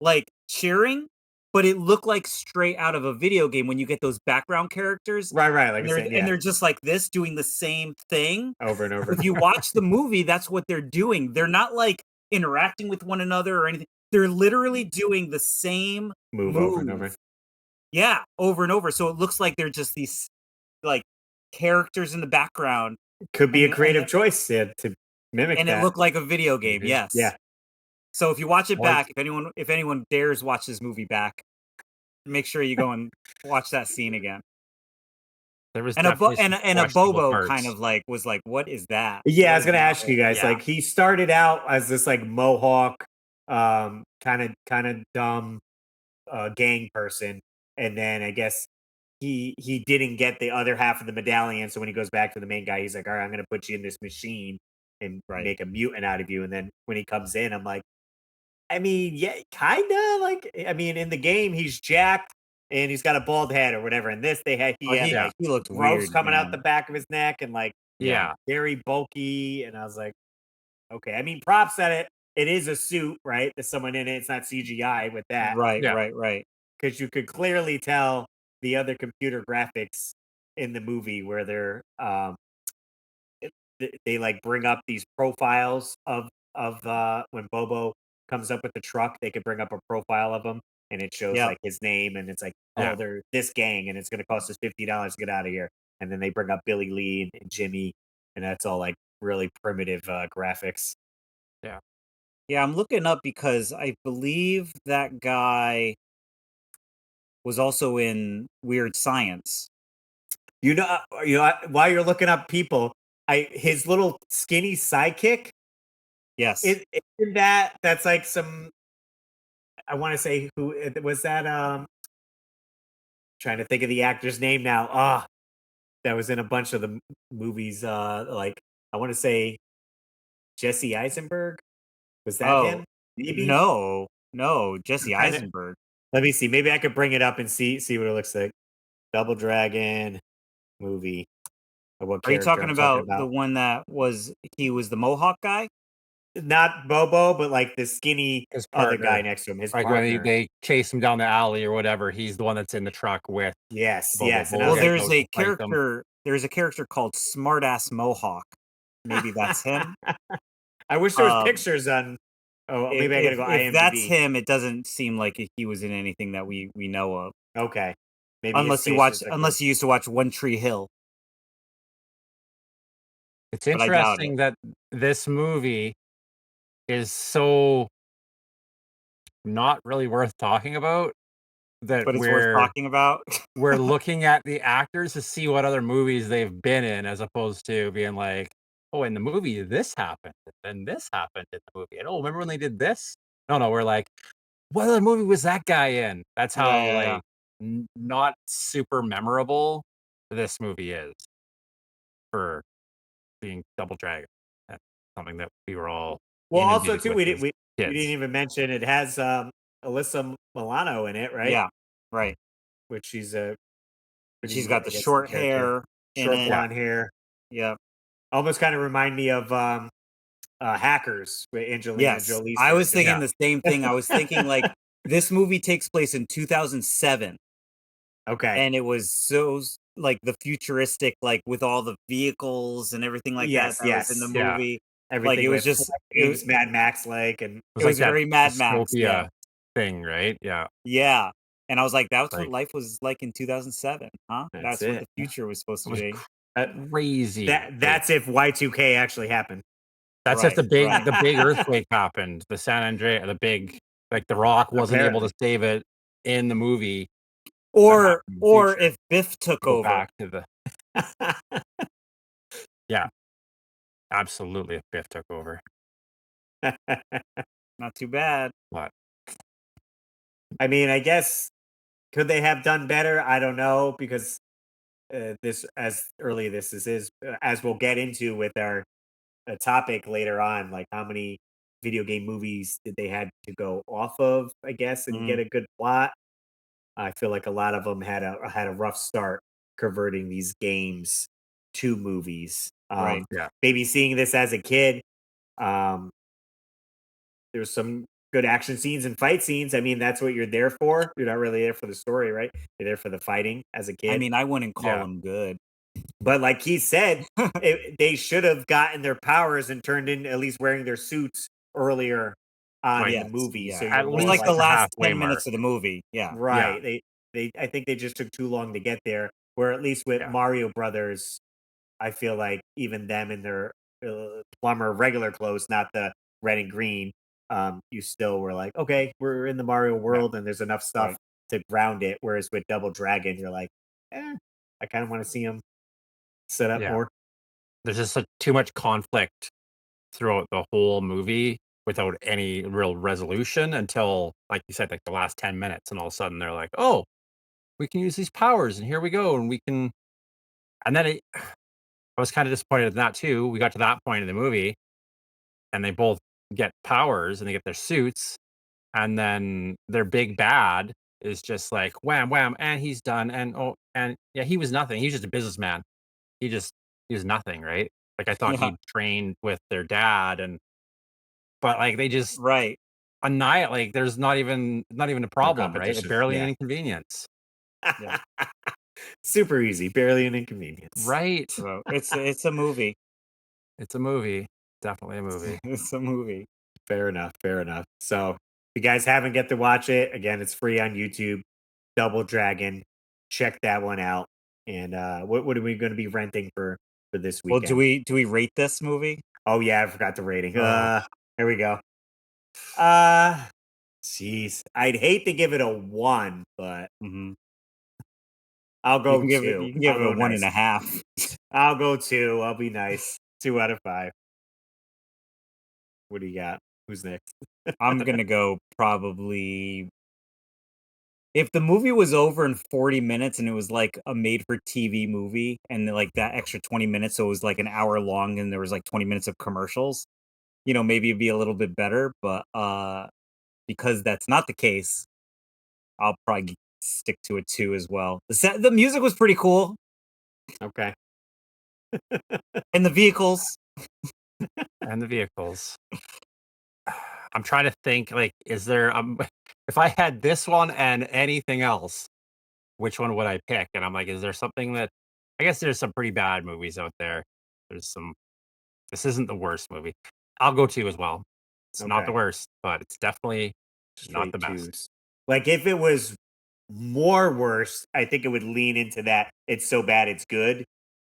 like, cheering, but it looked like straight out of a video game when you get those background characters, Right, right, like and I said, yeah, they're just like this doing the same thing. over and over. If you watch the movie, that's what they're doing. They're not, like, interacting with one another or anything. They're literally doing the same Move over and over. move. Yeah, over and over. So it looks like they're just these, like, characters in the background, Could be and a the and creative the choice, yeah, to mimic and it that. looked like a video game, maybe. yes. Yeah. So if you watch it Or back, if anyone dares watch this movie back, make sure you go and watch that scene again. there was And a definitely some a questionable Bobo kind parts. of like was like, "What is that? Yeah, I What was is gonna that ask you one?" guys, Yeah, like, he started out as this, like, mohawk, kinda dumb, gang person, and then I guess he didn't get the other half of the medallion, so when he goes back to the main guy, he's like, "Alright, I'm gonna put you in this machine and right. make a mutant out of you," and then when he comes in, I'm like, I mean, yeah, kinda, like, I mean, in the game, he's jacked and he's got a bald head or whatever. In this, he Oh, had, Yeah, like, he looked growths weird, coming out the man. back of his neck and, like, Yeah. yeah, very bulky, and I was like, "Okay." I mean, props that it is a suit, right? There's someone in it, it's not CGI with that, Right, yeah. right, right. because you could clearly tell the other computer graphics in the movie where they like bring up these profiles of when Bobo comes up with the truck, they could bring up a profile of him and it shows Yep. like his name and it's like, oh, Yeah. they're this gang and it's gonna cost us $50 to get out of here. And then they bring up Billy Lee and Jimmy, and that's all like really primitive graphics. Yeah. Yeah, I'm looking up because I believe that guy was also in Weird Science. While you're looking up people, I his little skinny sidekick Yes. isn't that's like some I want to say who was that trying to think of the actor's name now. Ah, that was in a bunch of the movies. Like I want to say Jesse Eisenberg. Was that Oh, him? Maybe. no. No, I'm Jesse trying to. Eisenberg. Let me see. Maybe I could bring it up and see what it looks like. Double Dragon movie. Or what Are you character talking I'm talking about the about? one that he was the Mohawk guy? Not Bobo, but like the skinny His other guy partner, next to him. His like when partner. they chase him down the alley or whatever, he's the one that's in the truck with Yes, Bobo. yes. And I Bobo was Well, like, goes to fight them. there's a character called Smartass Mohawk. Maybe that's him. I wish there was Um, pictures on. Oh, if maybe I gotta go if that's IMDb. him, it doesn't seem like he was in anything that we know of. Okay, maybe his face is like Unless you used to watch One Tree Hill, It's but I doubt it. interesting that this movie is so not really worth talking about that But it's worth talking about. we're looking at the actors to see what other movies they've been in as opposed to being like, "Oh, in the movie this happened, and this happened in the movie." And, "Oh, remember when they did this?" No, we're like, "What other movie was that guy in?" That's Yeah, how, yeah, yeah. like, not super memorable this movie is for being Double Dragon. That's something that we were all well. Also, inundated too, with we as didn't we didn't kids. even mention it has Alyssa Milano in it, right? Yeah, right. Which she's a pretty, She's got I the guess, short character. hair in Short it. blonde hair. Yeah. Almost kind of remind me of Hackers with Angelina Yes. Jolie's I was character. thinking the same thing. I was thinking like this movie takes place in 2007. Okay. And it was so like the futuristic, like with all the vehicles and everything like Yes, that was in the Yeah. movie. Everything Like it was with just games, Mad Max like, and it was like very Mad Max. Yeah. dystopia thing, right? Yeah. Yeah. And I was like, that's what Like- life was like in 2007, huh? That's That's what it. the future was supposed It to was be. crazy. that's if Y2K actually happened. That's Right, if the big right. the big earthquake happened. The San Andreas, the big like the Rock wasn't able to Apparently. save it in the movie. Or happened in the or future. if Biff took Go over. back to the yeah, absolutely. If Biff took over, Not too bad. but I mean, I guess could they have done better? I don't know, because this as early this is as we'll get into with our topic later on, like how many video game movies did they had to go off of, I guess, and get a good plot. I feel like a lot of them had a rough start converting these games to movies. Right. Yeah. Maybe seeing this as a kid, there's some good action scenes and fight scenes. I mean, that's what you're there for. You're not really there for the story, right? You're there for the fighting as a kid. I mean, I wouldn't call Yeah. them good. But like he said, they should have gotten their powers and turned in at least wearing their suits earlier on in Yes, the movie. yeah. So At you're It's more like the the last halfway 10 minutes mark. of the movie. Yeah. right. I think they just took too long to get there. Where at least with Yeah. Mario Brothers, I feel like even them in their plumber regular clothes, not the red and green, you still were like, okay, we're in the Mario world and there's enough stuff to ground it. Whereas with Double Dragon, you're like, I kind of want to see them set up Yeah. more. There's just too much conflict throughout the whole movie without any real resolution until, like you said, like the last 10 minutes, and all of a sudden they're like, "Oh, we can use these powers, and here we go, and we can." And then I was kind of disappointed in that too. We got to that point in the movie, and they both get powers and they get their suits, and then their big bad is just like wham wham, and he's done, and and yeah, he was nothing. He's just a businessman. He was nothing, right? Like I thought Yeah. he trained with their dad, but like they just Right. annihilate. Like there's not even a problem, right? competition, Barely yeah. an inconvenience, Yeah. Super easy, barely an inconvenience. right? So it's a movie. It's a movie, definitely a movie. It's a movie. Fair enough. Fair enough. So if you guys haven't get to watch it, again, it's free on YouTube. Double Dragon. Check that one out. And what are we going to be renting for this Well, weekend? do we rate this movie? Oh yeah, I forgot the rating. Oh. Here we go. Jeez. I'd hate to give it a 1, but Mm-hmm. I'll go 2. You can give I'll it go a one nice. and a half. I'll go 2. I'll be nice. 2 out of 5. What do you got? Who's next? I'm gonna go probably. If the movie was over in 40 minutes and it was like a made-for-TV movie, and like that extra 20 minutes, so it was like an hour long, and there was like 20 minutes of commercials, maybe it'd be a little bit better. But because that's not the case, I'll probably stick to a 2 as well. The music was pretty cool, Okay. and the vehicles. And the vehicles. I'm trying to think, like, is there if I had this one and anything else, which one would I pick? And I'm like, is there something that I guess there's some pretty bad movies out there. This isn't the worst movie. I'll go 2 as well. It's not the Okay. worst, but it's definitely not Straight the best. 2s. Like if it was more worse, I think it would lean into that it's so bad it's good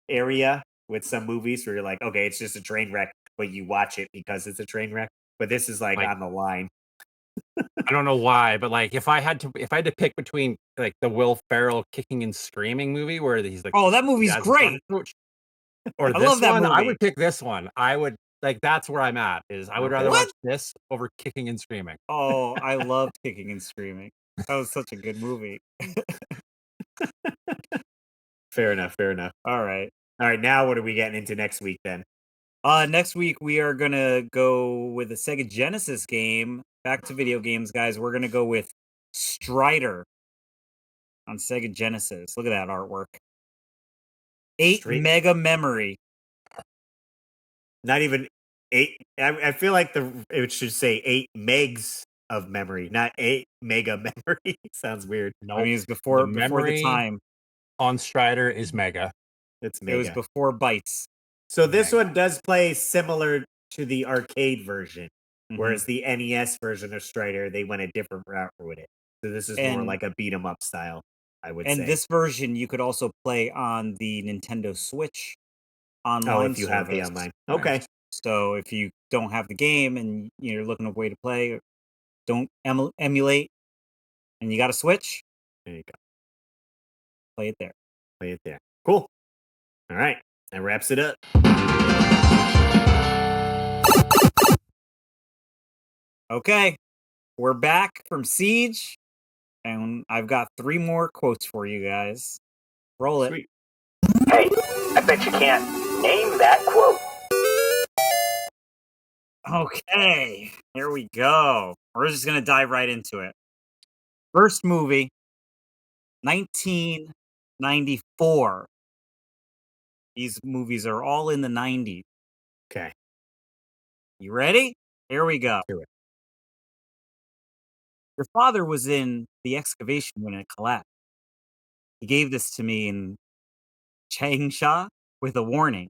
area with some movies where you're like, okay, it's just a train wreck, but you watch it because it's a train wreck. But this is like Like- on the line. I don't know why, but like if I had to pick between like the Will Ferrell kicking and screaming movie where he's like, Oh, that movie's dad's a great. soccer coach, or I this love that one, I movie. would pick this one. I would like that's where I'm at. Is I would Okay. rather What? watch this over kicking and screaming. Oh, I loved Kicking and Screaming. That was such a good movie. Fair enough. Fair enough. All right. All right. Now what are we getting into next week then? Next week we are gonna go with a Sega Genesis game, back to video games, guys. We're gonna go with Strider on Sega Genesis. Look at that artwork. 8 mega memory. Not even 8. I feel like it should say 8 megs of memory, not 8 mega memory. Sounds weird. Nope. I mean, it's before the time. On Strider is mega. It's mega. It was before bytes. So this one does play similar to the arcade version, whereas the NES version of Strider, they went a different route with it. So this is more like a beat 'em up style, I would say. And this version you could also play on the Nintendo Switch online. Oh, if you have the online. Okay. So if you don't have the game and you're looking for a way to play, don't emulate, and you got a Switch, there you go. Play it there. Play it there. Cool. All right. That wraps it up. Okay. We're back from SEGE, and I've got 3 more quotes for you guys. Roll it. Sweet. Hey, I bet you can't name that quote. Okay, here we go. We're just going to dive right into it. First movie, 1994. These movies are all in the 90s. Okay. You ready? Here we go. Do it. Your father was in the excavation when it collapsed. He gave this to me in Changsha with a warning.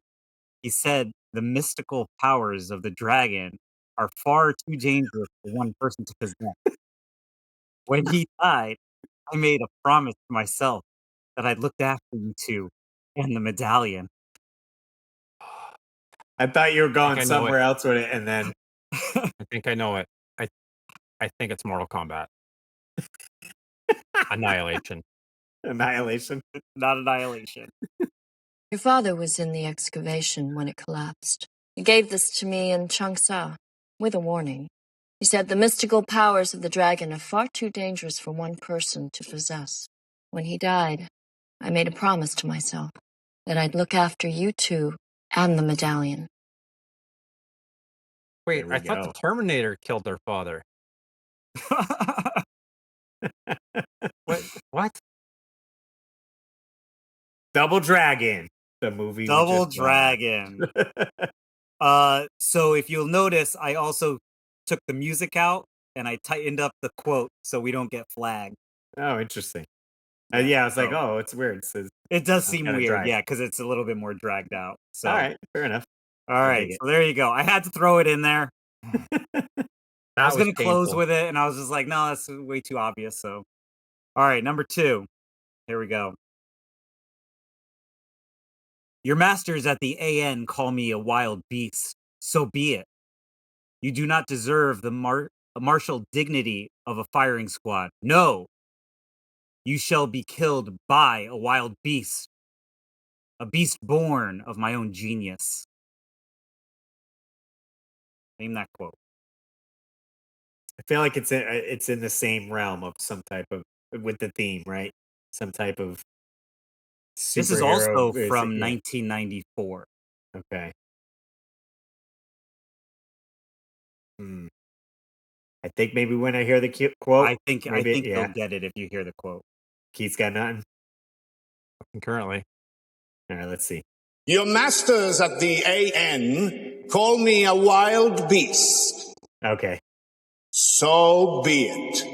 He said the mystical powers of the dragon are far too dangerous for one person to possess. When he died, I made a promise to myself that I'd look after you two and the medallion. I thought you were going I know somewhere else with it, and then I think I know it. I think it's Mortal Kombat. Annihilation. Annihilation. Not Annihilation. Your father was in the excavation when it collapsed. He gave this to me in Changsha, with a warning. He said the mystical powers of the dragon are far too dangerous for one person to possess. When he died, I made a promise to myself that I'd look after you two and the medallion. Wait, I thought the Terminator killed their father. What? Double Dragon, the movie. Double Dragon. So if you'll notice, I also took the music out and I tightened up the quote so we don't get flagged. Oh, interesting. Yeah, I was like, oh, it's weird. It does seem weird, yeah, because it's a little bit more dragged out. So. All right, fair enough. All right, so there you go. I had to throw it in there. I was going to close with it, and I was just like, no, that's way too obvious. So, all right, number 2. Here we go. Your masters at the AN call me a wild beast. So be it. You do not deserve the martial dignity of a firing squad. No. You shall be killed by a wild beast. A beast born of my own genius. Name that quote. I feel like it's in the same realm of some type of, with the theme, right? Some type of superhero. This is also from 1994. Okay. I think maybe when I hear the quote, I think you'll get it if you hear the quote. Keith's got nothing. Currently. All right, let's see. Your masters at the AN call me a wild beast. Okay. So be it.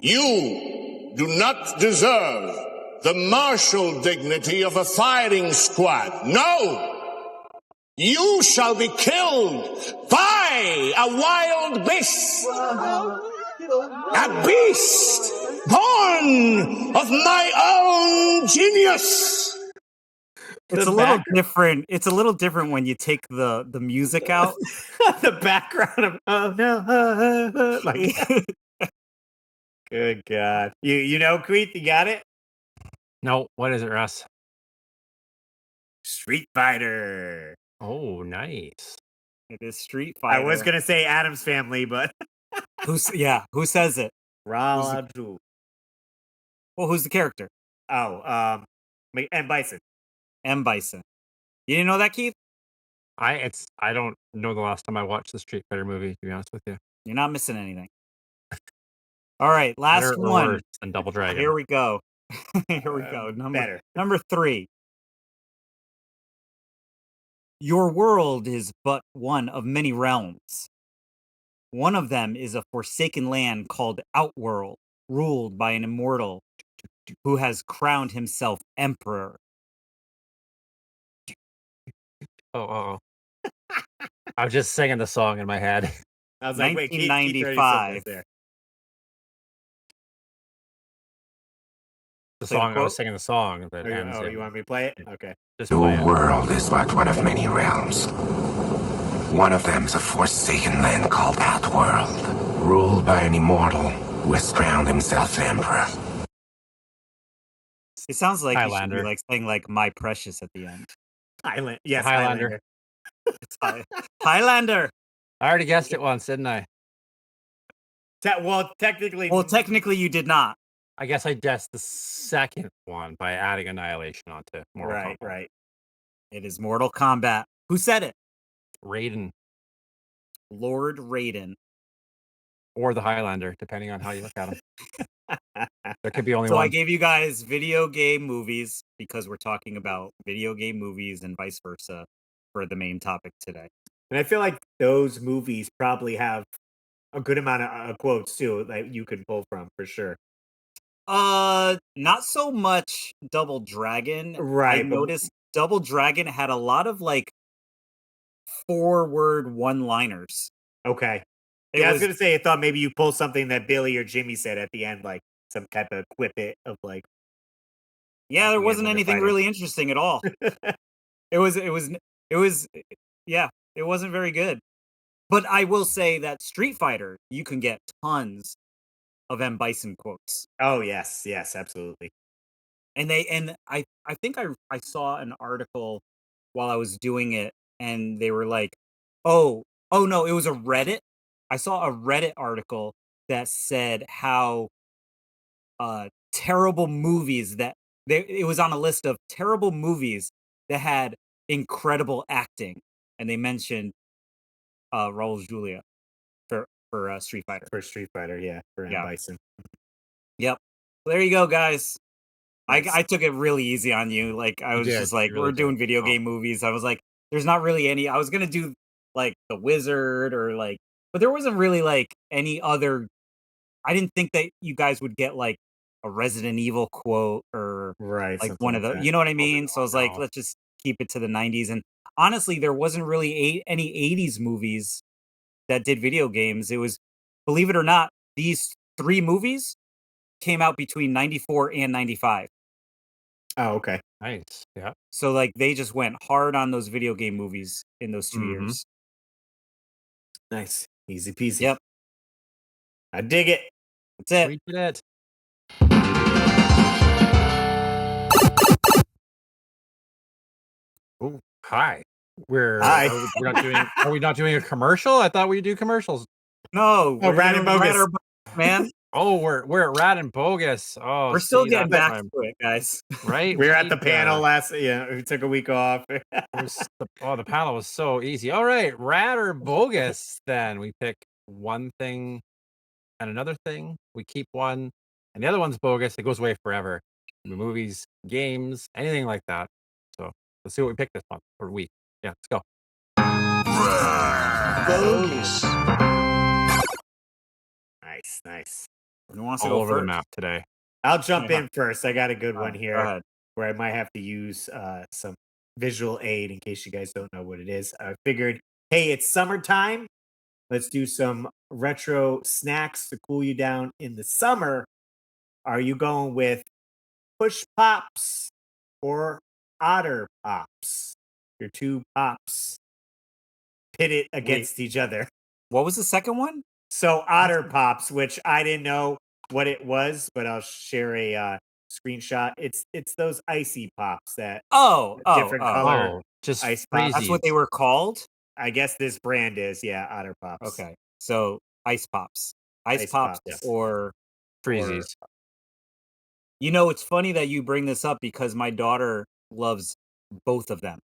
You do not deserve the martial dignity of a firing squad. No! You shall be killed by a wild beast. A beast born of my own genius. It's a little different. It's a little different when you take the music out. The background of like, good God. You know, Keith, you got it? No, what is it, Russ? Street Fighter. Oh, nice. It is Street Fighter. I was gonna say Addams Family, but who says it? Raju. Well, who's the character? Oh, M. Bison. M. Bison. You didn't know that, Keith? I don't know the last time I watched the Street Fighter movie, to be honest with you. You're not missing anything. All right, last Better or one. worse than Double Dragon? Here we go. Here we go. Number 3. Your world is but one of many realms. One of them is a forsaken land called Outworld, ruled by an immortal who has crowned himself emperor. Oh. I was just singing the song in my head. I was like, wait, keep 1995. there. The Play the song I was quote? singing the song that ends. You want me to play it? Okay. Just play Your it. world is but one of many realms. One of them's a forsaken land called Outworld, ruled by an immortal who has crowned himself emperor. It sounds like you should be Highlander. like saying like "My Precious" at the end. Yes, Highlander. Highlander. I already guessed it once, didn't I? Well, technically, you did not. I guess I guessed the second one by adding Annihilation onto Mortal Kombat. Right. It is Mortal Kombat. Who said it? Raiden. Lord Raiden. Or the Highlander, depending on how you look at him. There could be only So one. I gave you guys video game movies because we're talking about video game movies and vice versa for the main topic today. And I feel like those movies probably have a good amount of quotes too that you could pull from for sure. Not so much Double Dragon. Right. I noticed Double Dragon had a lot of like 4-word one-liners. Okay. I was gonna say I thought maybe you pull something that Billy or Jimmy said at the end, like some type of quip it of like. Yeah, there wasn't anything really interesting at all. It wasn't very good. But I will say that Street Fighter, you can get tons of M. Bison quotes. Oh yes, absolutely. And I think I saw an article while I was doing it, and they were like, oh no, it was a Reddit. I saw a Reddit article that said how terrible movies it was on a list of terrible movies that had incredible acting, and they mentioned Raul Julia for Street Fighter. For Street Fighter, yeah, for M. Bison. Yep. There you go, guys. Nice. I took it really easy on you. Like I was just like, we're doing video game movies. I was like, there's not really any. I was gonna do like The Wizard or like, but there wasn't really like any other. I didn't think that you guys would get like a Resident Evil quote or like one of the. You know what I mean? So I was like, let's just keep it to the 90s. And honestly, there wasn't really any 80s movies that did video games. It was, believe it or not, these 3 movies came out between 94 and 95. Oh, okay. Nice. Yeah. So like they just went hard on those video game movies in those 2 years. Nice. Easy peasy. Yep. I dig it. That's it. We did it. Oh, hi. Are we not doing a commercial? I thought we'd do commercials. No. Oh, Rad and Bogus. Man. Oh, we're at Rad and Bogus. Oh, we're still getting back to it, guys. Right? We were at the panel we took a week off. The panel was so easy. All right, Rad or Bogus, then. We pick one thing and another thing. We keep one, and the other one's bogus. It goes away forever. Movies, games, anything like that. So let's see what we pick this month or week. Yeah, let's go. Bogus. Nice. Who wants to All go over the first? map today. I'll jump in first. I got a good one here Go ahead. where I might have to use some visual aid in case you guys don't know what it is. I figured, hey, it's summertime. Let's do some retro snacks to cool you down in the summer. Are you going with Push Pops or Otter Pops? Your 2 pops pitted against each other. What was the second one? So Otter Pops, which I didn't know what it was, but I'll share a screenshot. It's those icy pops that different color just ice pops. That's what they were called? I guess this brand is, Otter Pops. Okay. So ice pops. Ice pops or Freezies. You know, it's funny that you bring this up because my daughter loves both of them.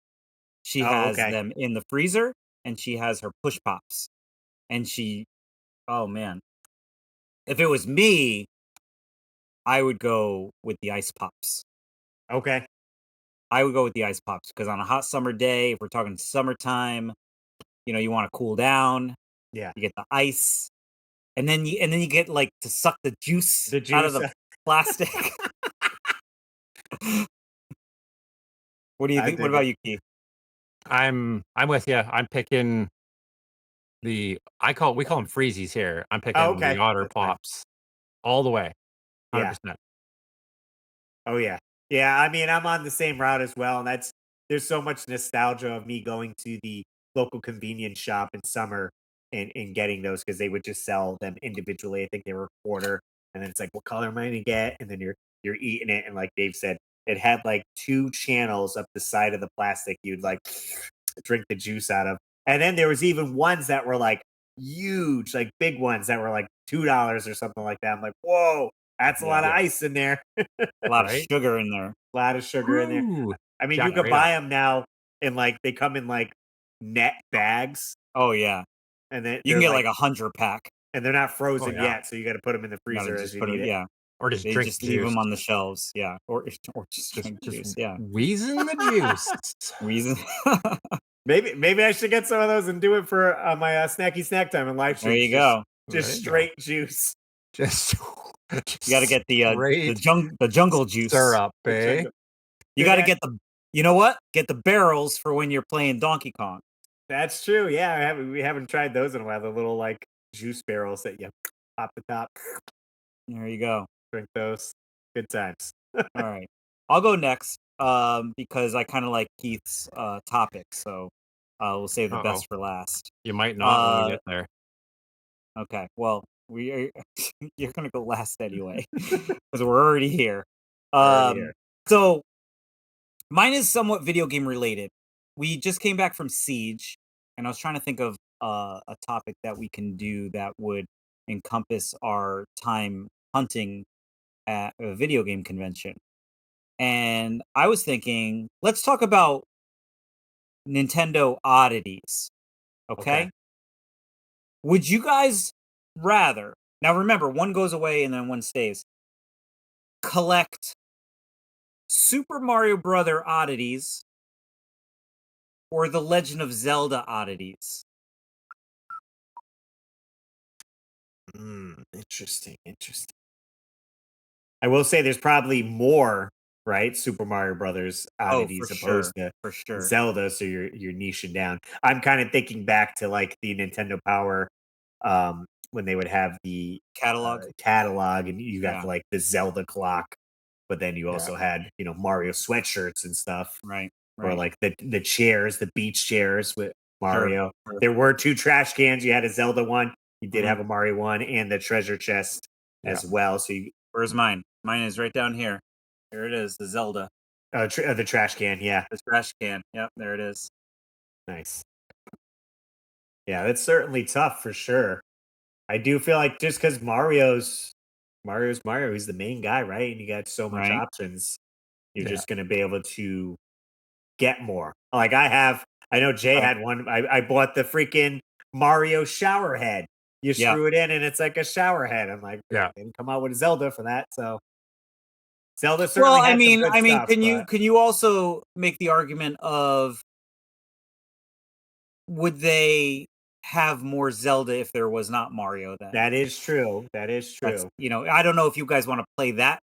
She has them in the freezer and she has her push pops. And oh man. If it was me, I would go with the ice pops. Okay. I would go with the ice pops because on a hot summer day, if we're talking summertime, you want to cool down. Yeah. You get the ice, and then you get like to suck the juice, The out of juice. the plastic. What do you I think? What dig about it. you, Keith? I'm with you. I'm picking we call them freezies here. I'm picking okay. the Otter That's fine. Pops all the way, Yeah. 100%. Oh yeah. Yeah, I mean, I'm on the same route as well, and there's so much nostalgia of me going to the local convenience shop in summer and getting those because they would just sell them individually. I think they were a quarter, and then it's like, what color am I gonna get? And then you're eating it, and like Dave said, it had like 2 channels up the side of the plastic you'd like drink the juice out of. And then there was even ones that were like huge, like big ones that were like $2 or something like that. I'm like, whoa, that's a lot of Yeah. ice in there. A lot of Right? sugar in there. A lot of sugar in there. Ooh, I mean, jack you could right buy up. them now in like they come in like net bags, Oh yeah, and then you they're can get like, like 100 pack. and they're not frozen yeah. yet, so you got to put them in the You gotta freezer as just you put need it. it. Yeah, Or just they drink just leave juice. them on the shelves. Yeah, or just drink Just juice. Yeah, wheezing the juice. reason. Maybe I should get some of those and do it for my snacky snack time and live There streams. you go. Just There you go. straight juice. Just You got to get the straight jungle juice. syrup, eh? You got to get the. You know what? Get the barrels for when you're playing Donkey Kong. That's true. Yeah, we haven't tried those in a while. The little like juice barrels that you pop the top, There you go. drink those. Good times. All right, I'll go next. Because I kind of like Keith's topic, so we'll save the best for last. You might not when we get there. Okay, well, we are. You're gonna go last anyway, because we're already here. Already here. So mine is somewhat video game related. We just came back from Siege, and I was trying to think of a topic that we can do that would encompass our time hunting at a video game convention. And I was thinking, let's talk about Nintendo oddities. Okay? Would you guys rather, now remember, one goes away and then one stays, collect Super Mario Brother oddities or the Legend of Zelda oddities? Interesting. I will say there's probably more, right? Super Mario Brothers oddities opposed to for sure. Zelda, so you're niching down. I'm kind of thinking back to like the Nintendo Power when they would have the catalog, and you got like the Zelda clock, but then you also had Mario sweatshirts and stuff, right? Or like the chairs, the beach chairs with Mario. Sure. There were 2 trash cans. You had a Zelda one, you did have a Mario one, and the treasure chest as well. So where's mine? Mine is right down here. Here it is, the Zelda. The trash can, yeah. The trash can. Yep, there it is. Nice. Yeah, that's certainly tough for sure. I do feel like just because Mario's Mario, he's the main guy, right? And you got so much options, you're just going to be able to get more. Like I know Jay had one. I bought the freaking Mario shower head. You screw it in and it's like a shower head. I'm like, they didn't come out with a Zelda for that. So Zelda certainly has some good stuff, can you also make the argument of would they have more Zelda if there was not Mario then? That is true. That's, I don't know if you guys want to play that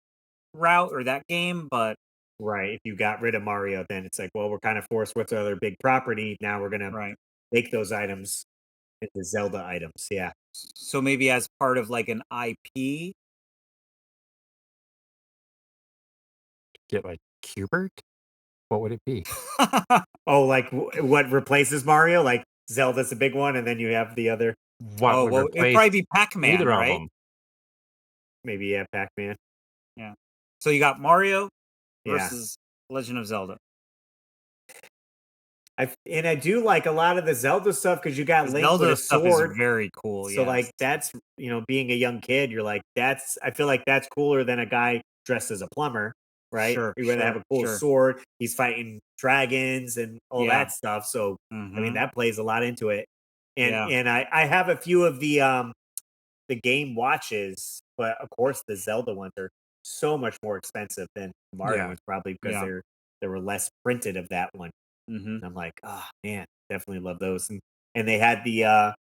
route or that game, but right, if you got rid of Mario, then it's like, well, we're kind of forced. What's our other big property? Now we're gonna make those items into Zelda items. Yeah. So maybe as part of like an IP. Get like Cubert? What would it be? Oh, like what replaces Mario? Like Zelda's a big one, and then you have the other. What would it'd probably be Pac-Man, either right? of them? Maybe Pac-Man. Yeah. So you got Mario versus Legend of Zelda. I do like a lot of the Zelda stuff because you got Link Zelda with a stuff sword. is very cool. So like that's being a young kid, you're like I feel like that's cooler than a guy dressed as a plumber, right? Sure, You're gonna have a cool sword. He's fighting dragons and all that stuff. So I mean that plays a lot into it. And I have a few of the the game watches, but of course the Zelda ones are so much more expensive than Mario Yeah. ones, probably because there were less printed of that one. Mm-hmm. I'm like, oh man, definitely love those. And they had the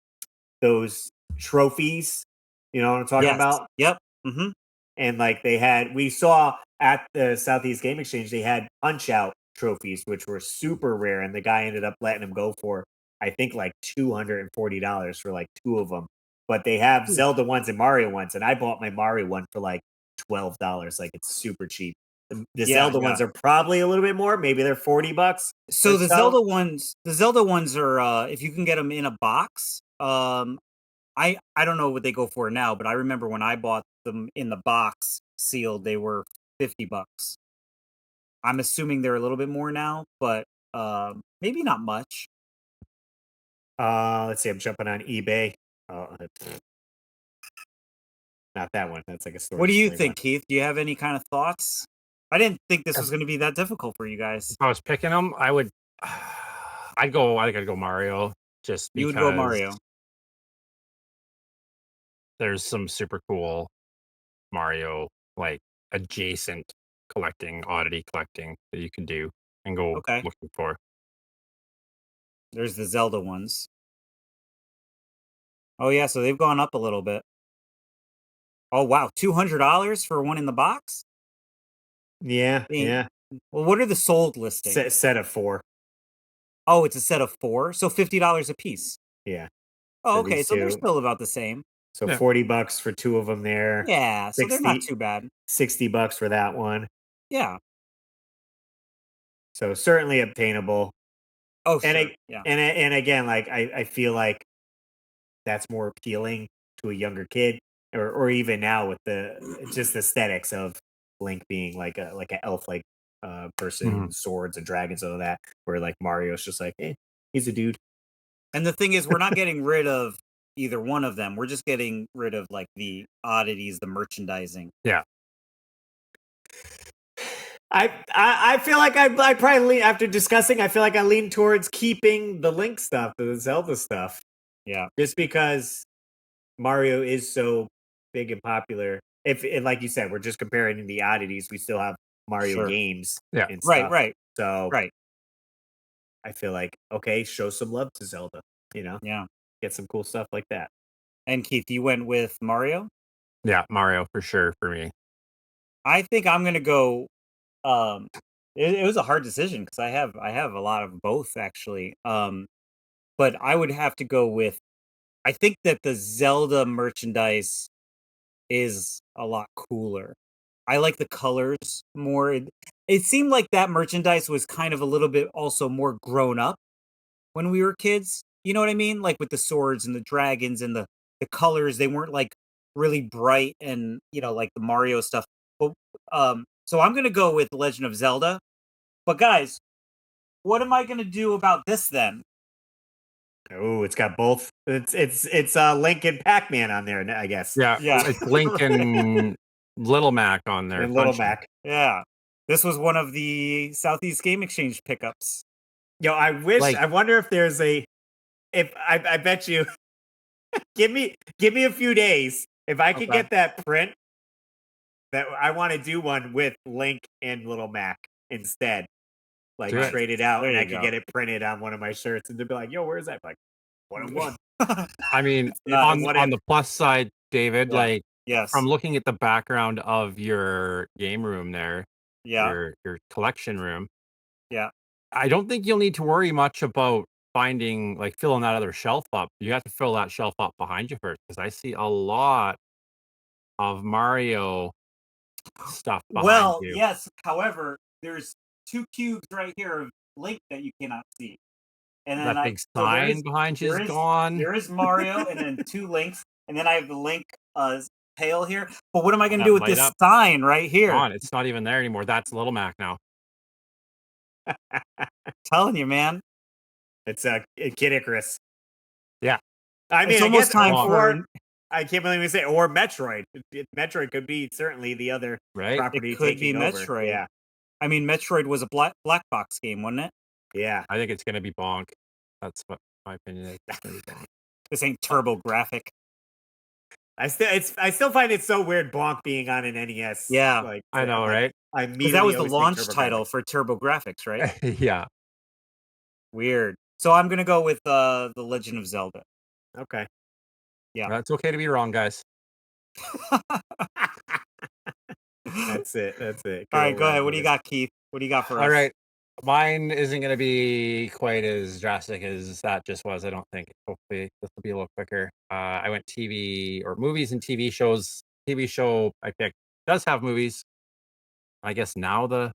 those trophies, you know what I'm talking about? Yep. Mm-hmm. And like we saw at the Southeast Game Exchange, they had Punch Out trophies, which were super rare, and the guy ended up letting them go for I think like $240 for like 2 of them. But they have Zelda ones and Mario ones, and I bought my Mario one for like $12. Like it's super cheap. The Zelda ones are probably a little bit more. Maybe they're $40. So the Zelda ones are if you can get them in a box. I don't know what they go for now, but I remember when I bought them in the box sealed, they were $50. I'm assuming they're a little bit more now, but maybe not much. Let's see. I'm jumping on eBay. Oh, not that one. That's like a store. What do you think, Keith? Do you have any kind of thoughts? I didn't think this was going to be that difficult for you guys. If I was picking them, I think I'd go Mario, just because you would go Mario. There's some super cool Mario like adjacent oddity collecting that you can do and go looking for. There's the Zelda ones. Oh yeah, so they've gone up a little bit. Oh wow, $200 for one in the box? Yeah, yeah. Well, what are the sold listings? Set of 4. Oh, it's a set of 4, so $50 a piece. Yeah. Oh, okay, so they're still about the same. So $40 for 2 of them there. Yeah, so they're not too bad. $60 for that one. Yeah. So certainly obtainable. Oh, sure. And again, like I feel like that's more appealing to a younger kid, or even now with the just aesthetics of Link being like an elf like person, swords and dragons and all that, where like Mario's just like, he's a dude. And the thing is, we're not getting rid of either one of them. We're just getting rid of like the oddities, the merchandising. Yeah. I feel like I probably after discussing, I feel like I lean towards keeping the Link stuff, the Zelda stuff. Yeah. Just because Mario is so big and popular. If like you said, we're just comparing the oddities, we still have Mario games. Yeah. And stuff. Right. So I feel like, okay, show some love to Zelda, you know? Yeah. Get some cool stuff like that. And Keith, you went with Mario? Yeah, Mario for sure for me. I think I'm gonna go. It was a hard decision because I have a lot of both actually. But I would have to go with. I think that the Zelda merchandise is a lot cooler. I like the colors more. It seemed like that merchandise was kind of a little bit also more grown up when we were kids. You know what I mean? Like with the swords and the dragons and the colors, they weren't like really bright and like the Mario stuff. But so I'm gonna go with Legend of Zelda. But guys, what am I gonna do about this then? Oh, it's got both. It's Link and Pac-Man on there, I guess. Yeah. It's Link and Little Mac on there. And Little Mac. Yeah. This was one of the Southeast Game Exchange pickups. Yo, I wonder if there's I bet you give me a few days. If I could get that print, that I want to do one with Link and Little Mac instead. Like trade it out and I could get it printed on one of my shirts and they'd be like, yo, where's that? Like 1-1. I mean, on the plus side, David, from looking at the background of your game room there, your collection room, I don't think you'll need to worry much about filling that other shelf up. You have to fill that shelf up behind you first, because I see a lot of Mario stuff behind you. Yes. However, there's 2 cubes right here of Link that you cannot see. And then that big sign behind you is gone. There is Mario and then 2 Links. And then I have the Link tail here. But what am I going to do with this sign right here? It's not even there anymore. That's Little Mac now. Telling you, man. It's Kid Icarus. Yeah. I mean, it's almost time for... I can't believe we say, or Metroid. Metroid could be certainly the other property. It could be Metroid. Over. Yeah. I mean, Metroid was a black box game, wasn't it? Yeah. I think it's going to be Bonk. That's what my opinion is. This ain't Turbo Graphic. I still find it so weird Bonk being on an NES. Yeah. Like, I know, right? Because that was the launch title for TurboGrafx, right? Yeah. Weird. So I'm gonna go with The Legend of Zelda. Okay. Yeah. It's okay to be wrong, guys. That's it. All right, go ahead. What do you got, Keith? What do you got for us? All right. Mine isn't going to be quite as drastic as that just was, I don't think. Hopefully, this will be a little quicker. I went TV or movies and TV shows. TV show I picked does have movies. I guess now the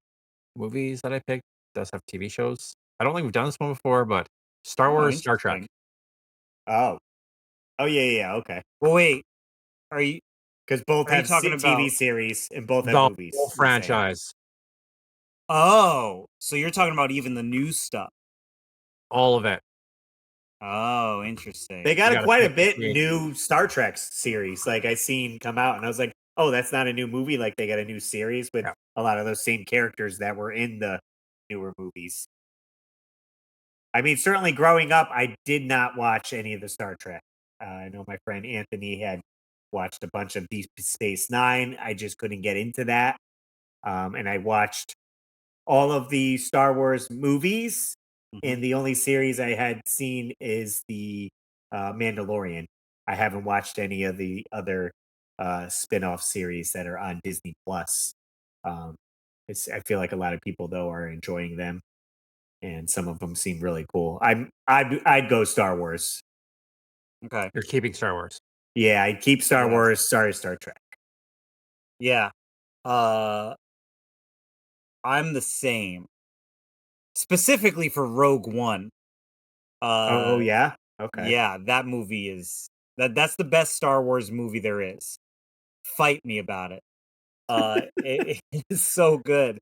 movies that I picked does have TV shows. I don't think we've done this one before, but Star Wars, Star Trek. Oh. Oh, yeah. Okay. Well, wait. Are you... Because both have talking TV about series and both have The movies. whole franchise. Oh, so you're talking about even the new stuff. All of it. Oh, interesting. They got quite a bit new Star Trek series. Like I seen come out, and I was like, "Oh, that's not a new movie." Like they got a new series with a lot of those same characters that were in the newer movies. I mean, certainly growing up, I did not watch any of the Star Trek. I know my friend Anthony had watched a bunch of Deep Space Nine. I just couldn't get into that, and I watched all of the Star Wars movies. And the only series I had seen is the Mandalorian. I haven't watched any of the other spin-off series that are on Disney Plus. I feel like a lot of people though are enjoying them, and some of them seem really cool. I'd go Star Wars. Okay, you're keeping Star Wars. Yeah, I'd keep Star Wars. Sorry, Star Trek. Yeah, I'm the same. Specifically for Rogue One. Oh yeah? Okay. Yeah, that movie is that's the best Star Wars movie there is. Fight me about it. It is so good.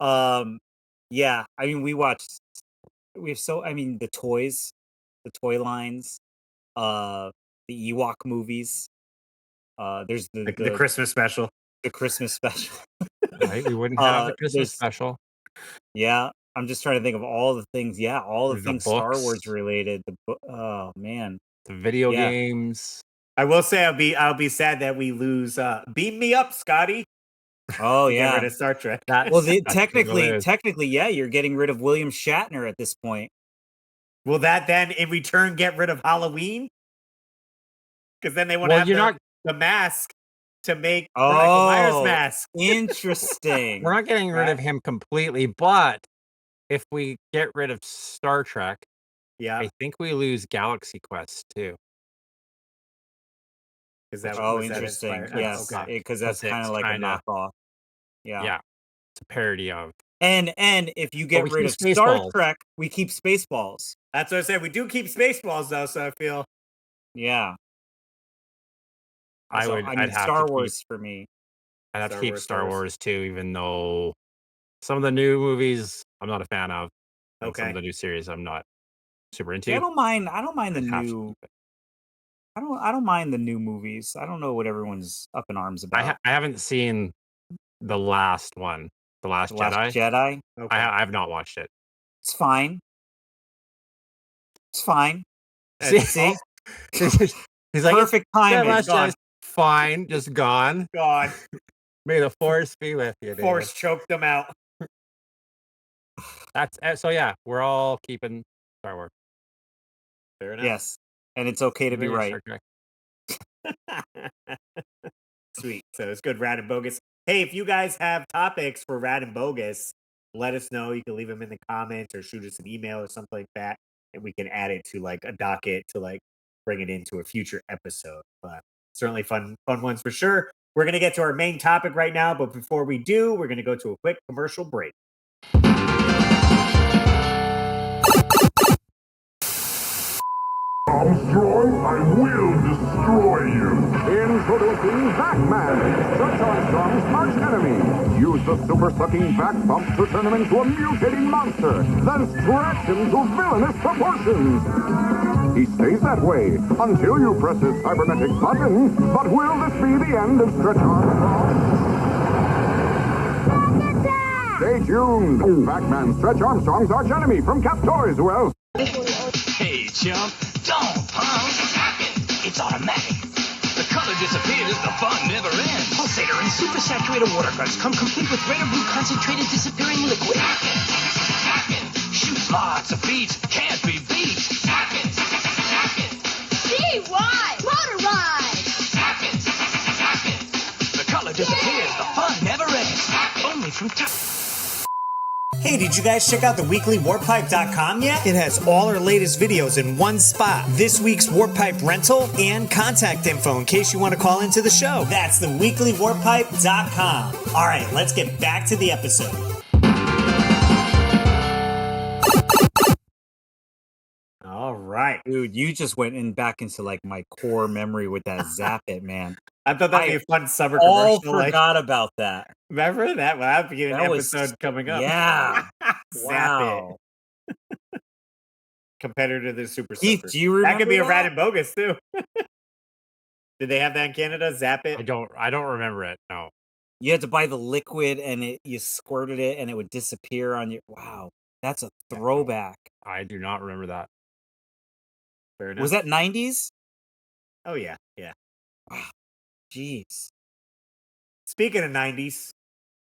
Yeah, I mean we have the toys, the toy lines, the Ewok movies. There's the Christmas special. The Christmas special. Right? We wouldn't have the Christmas special. Yeah, I'm just trying to think of all the things. Yeah, all the things Star books. Wars related. Oh man, the video games. I will say I'll be sad that we lose. Beam me up, Scotty. Oh yeah, get rid of Star Trek. Well, technically, yeah, you're getting rid of William Shatner at this point. Will that then, in return, get rid of Halloween? Because then they won't have the mask to make Michael Myers mask. Interesting. We're not getting rid of him completely, but if we get rid of Star Trek, I think we lose Galaxy Quest too. Interesting. Yes, because that's kind of like a knockoff. Yeah, it's a parody of. And if you get rid of Star Trek, we keep Spaceballs. That's what I said. We do keep Spaceballs though, so I feel. Yeah. I'd have Star to Wars for me. I'd have to keep Star Wars too, even though some of the new movies I'm not a fan of. And some of the new series I'm not super into. Yeah, I don't mind the new. I don't mind the new movies. I don't know what everyone's up in arms about. I haven't seen the last one, The Last Jedi. Okay. I have not watched it. It's fine. See? He's like, perfect timing. Gone. Fine, just gone. Gone. May the force be with you. Force choked them out. That's so. Yeah, we're all keeping Star Wars. Fair enough. Yes, and it's okay to be right. Sweet. So it's good, Rad and Bogus. Hey, if you guys have topics for Rad and Bogus, let us know. You can leave them in the comments or shoot us an email or something like that, and we can add it to like a docket to like bring it into a future episode. But certainly fun ones for sure. We're going to get to our main topic right now, but before we do, we're going to go to a quick commercial break. Armstrong, I will destroy you. Introducing Batman, Stretch Armstrong's arch enemy. Use the super-sucking back pump to turn him into a mutating monster, then stretch him to villainous proportions. He stays that way until you press his cybernetic button. But will this be the end of Stretch Armstrong? Stay tuned. Batman, Stretch Armstrong's arch enemy from Cap Toys. Well, hey, chump. Don't, punk. It's automatic. The color color disappears, the fun never ends. Pulsator and super saturated water guns come complete with red or blue concentrated disappearing liquid. Shoot lots of beats, can't be beat. Gee, why? Motor ride! The color disappears, the fun never ends. Only from Hey, did you guys check out the weekly warpipe.com yet? It has all our latest videos in one spot. This week's Warp Pipe rental and contact info in case you want to call into the show. That's the weeklywarpipe.com. All right, let's get back to the episode. All right. Dude, you just went back into like my core memory with that Zap It, man. I thought that'd be a fun summer all commercial. forgot about that. Remember that? Well, that'd be an That was- episode coming up. Yeah. Zap Wow. it. Competitor to the Super Keith, Soaker. do you remember That could be a that? Rat and Bogus too. Did they have that in Canada? Zap it. I don't remember it. No. You had to buy the liquid and you squirted it and it would disappear on your. Wow, that's a throwback. I do not remember that. Fair enough. Was that 90s? Oh yeah, yeah. Wow, jeez. Speaking of 90s,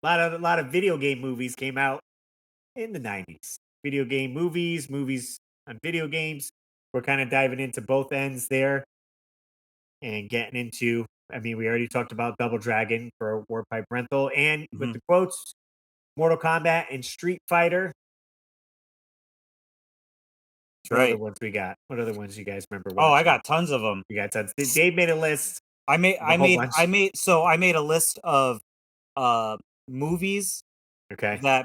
a lot of video game movies came out in the 90s. Video game movies on video games. We're kind of diving into both ends there and getting into. I mean, we already talked about Double Dragon for Warpipe rental, and with the quotes, Mortal Kombat and Street Fighter. That's right. What other ones we got? What other ones you guys remember? Oh, I watching? got tons of them. You got tons. Dave made a list. I made a list of movies Okay. that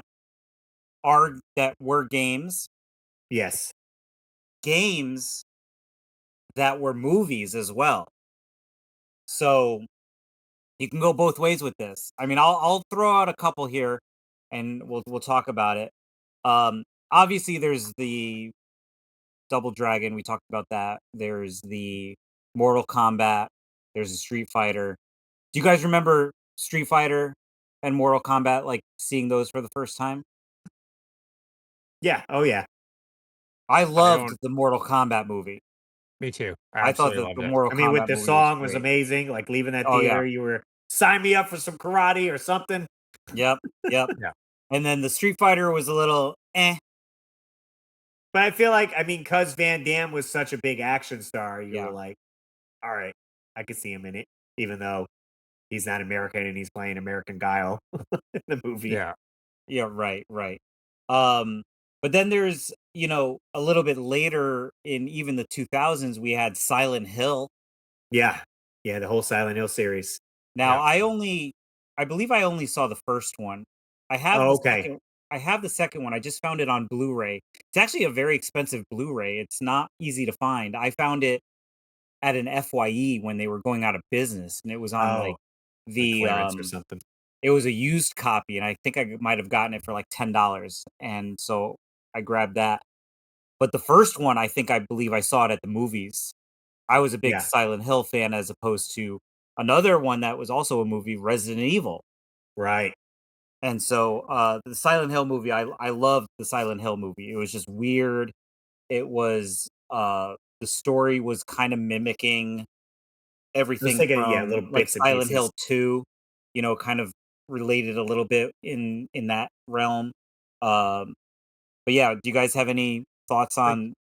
were games, Yes. games that were movies as well. So you can go both ways with this. I mean, I'll throw out a couple here, and we'll talk about it. Obviously, there's the Double Dragon. We talked about that. There's the Mortal Kombat. There's the Street Fighter. Do you guys remember Street Fighter and Mortal Kombat? Like seeing those for the first time? Yeah. Oh yeah. I loved the Mortal Kombat movie. Me too. I thought absolutely that loved the it. Mortal I mean, Kombat with the movie song was great. amazing. Like leaving that Oh, theater, yeah. you were sign me up for some karate or something. Yep. Yeah. And then the Street Fighter was a little But I feel like, I mean, because Van Damme was such a big action star, you Yeah. were like, all right, I could see him in it, even though he's not American and he's playing American Guile in the movie. Yeah. Yeah, right. But then there's, a little bit later in even the 2000s, we had Silent Hill. Yeah. Yeah. The whole Silent Hill series. Now, Yeah. I believe I only saw the first one. I have Oh, the okay. second. I have the second one. I just found it on Blu-ray. It's actually a very expensive Blu-ray. It's not easy to find. I found it at an FYE when they were going out of business, and it was on like the clearance or something. it was a used copy, and I think I might have gotten it for like $10, and so I grabbed that. But the first one, I believe I saw it at the movies. I was a big Yeah. Silent Hill fan as opposed to another one that was also a movie, Resident Evil. Right. And so the Silent Hill movie, I loved the Silent Hill movie. It was just weird. It was the story was kind of mimicking everything taking, from little like bits and Silent Hill pieces. 2, kind of related a little bit in that realm. But yeah, do you guys have any thoughts on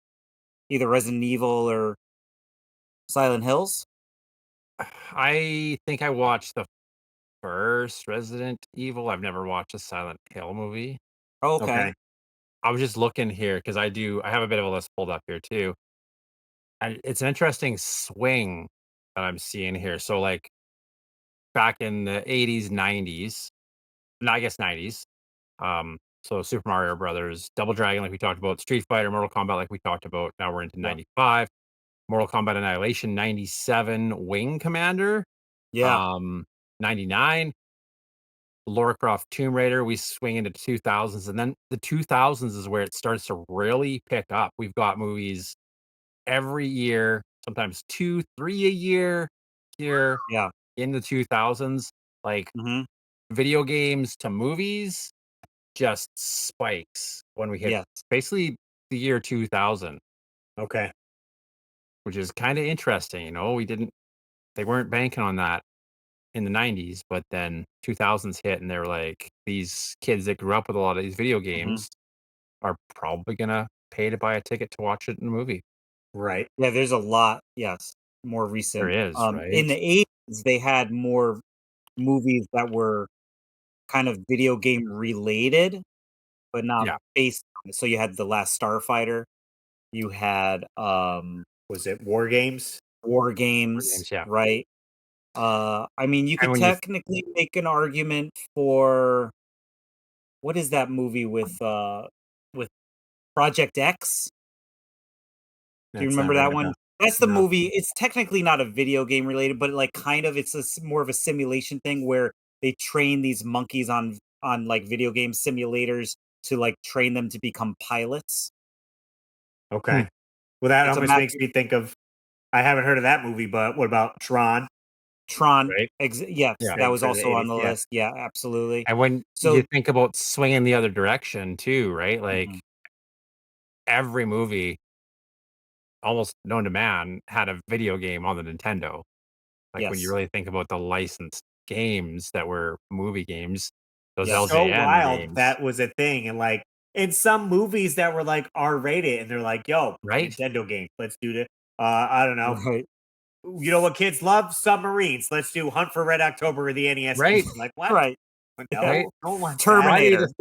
either Resident Evil or Silent Hills? I think I watched the first Resident Evil. I've never watched a Silent Hill movie. Oh, okay. Okay. I was just looking here because I have a bit of a list pulled up here too. And it's an interesting swing that I'm seeing here. So like back in the 80s, 90s, no, I guess 90s. So Super Mario Brothers, Double Dragon, like we talked about, Street Fighter, Mortal Kombat, like we talked about. Now we're into 95. Mortal Kombat Annihilation, 97, Wing Commander. Yeah. 99, Lara Croft Tomb Raider. We swing into 2000s, and then the 2000s is where it starts to really pick up. We've got movies every year, sometimes 2, 3 a year here Yeah. in the 2000s. Like Mhm. video games to movies just spikes when we hit Yes. basically the year 2000, Okay. which is kind of interesting. We didn't they weren't banking on that in the 90s, but then 2000s hit and they're like, these kids that grew up with a lot of these video games are probably gonna pay to buy a ticket to watch it in a movie. Right. Yeah, there's a lot. Yes, more There recent. is, In right? the 80s, they had more movies that were kind of video game related, but not Yeah. based on it. So you had The Last Starfighter, you had Was it War Games? War War Games, games, yeah. right? I mean, you And could when you technically make an argument for what is that movie with Project X? Do you That's not remember that ringing a bell. one? That's the No. movie. It's technically not a video game related, but like kind of it's more of a simulation thing where they train these monkeys on like video game simulators to like train them to become pilots. Okay. Well, that It's a almost makes massive me think of. I haven't heard of that movie, but what about Tron? Tron. Right? Yes, Yeah. that Right was for the also on 80s. the Yeah. list. Yeah, absolutely. And when So you think about swinging the other direction too, right? Like mhm, every movie, almost known to man, had a video game on the Nintendo. Like when you yes, really think about the licensed games that were movie games, those yes, So LJN wild games, that was a thing, and like in some movies that were like R-rated, and they're like, "Yo, right? Nintendo game, let's do this." I don't know. right, You know what kids love? Submarines. Let's do Hunt for Red October or the NES game. Right, Like what? right. Yeah. right? No, don't want that. Friday the Terminator.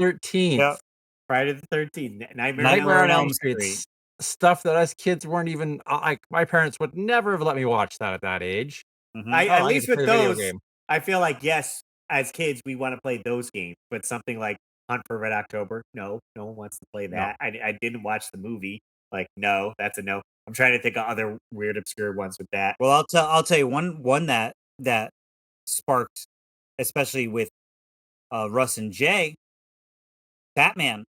Yeah. 13th, Friday the 13th, Nightmare on Nightmare Elm on Elm Street. Street, stuff that us kids weren't even like. My parents would never have let me watch that at that age. Hmm. At I get least to play with the video those, game, I feel like yes, as kids we want to play those games, but something like Hunt for Red October, no one wants to play no, that. I didn't watch the movie. Like, no, that's a no. I'm trying to think of other weird, obscure ones with that. Well, I'll tell you one that sparked, especially with Russ and Jay, Batman.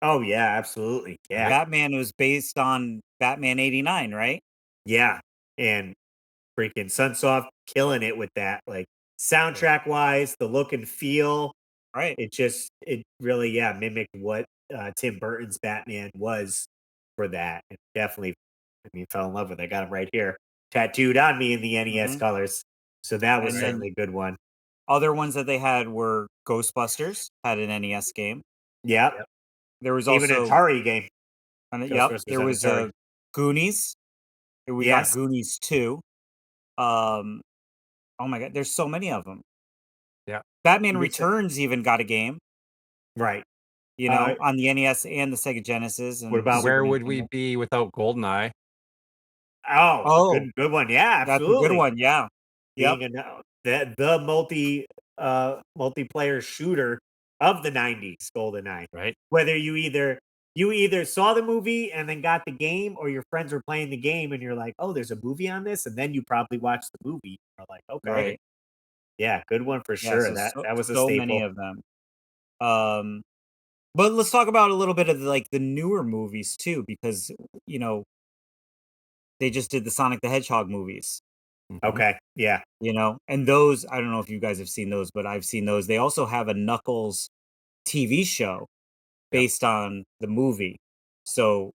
Oh yeah, absolutely, yeah, Batman was based on Batman '89, right? yeah, and freaking Sunsoft killing it with that. Like soundtrack wise, the look and feel, Right. it really mimicked what Tim Burton's Batman was for that. And definitely, I mean, fell in love with it. I got him right here, tattooed on me in the NES Hmm. colors. So that was And then certainly a good one. other ones that they had were Ghostbusters had an NES game. Yep, yep, There was even also Atari game. yep, Ghostbusters there on was Atari. Goonies. We got Yes, Goonies 2. Um, oh my god, there's so many of them. yeah. Batman you could say Returns even got a game, right. Uh, on the NES and the Sega Genesis what and about Super Where would we Nintendo. be without Goldeneye? oh, Oh, good one. Yeah, that's a good absolutely. one. Yeah. Yep. Being the multiplayer shooter of the 90s, GoldenEye. Right, Whether you either saw the movie and then got the game, or your friends were playing the game and you're like, "Oh, there's a movie on this," and then you probably watched the movie. You're like, "Okay, Right. yeah, good one for Yeah. sure." So That was a so many staple. of them. Um, but let's talk about a little bit of like the newer movies too, because you know they just did the Sonic the Hedgehog movies. mhm, Okay, yeah, And those I don't know if you guys have seen those, but I've seen those. They also have a Knuckles TV show yep. based on the movie. So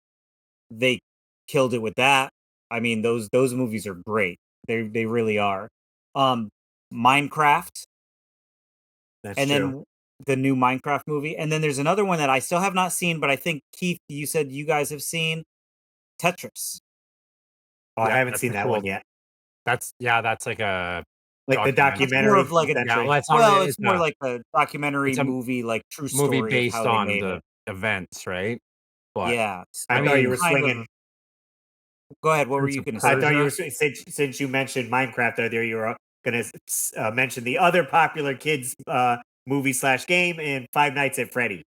they killed it with that. I mean, those movies are great. They really are. Um, Minecraft, that's and true. then the new Minecraft movie, and then there's another one that I still have not seen, but I think Keith, you said you guys have seen Tetris. Oh, I Yeah, haven't that's seen a that cool. one yet. That's like a Like the That's more documentary, of like a yeah. essentially. Well, it's not well, really. it's more like a documentary It's a movie, like true movie story of based how they on made the it. events, right? But Yeah. I I So thought it's you mean, were kind of swinging. go ahead. What were Prince you of going to I say? thought you Persia. were since you mentioned Minecraft earlier, you were going to mention the other popular kids movie slash game and Five Nights at Freddy.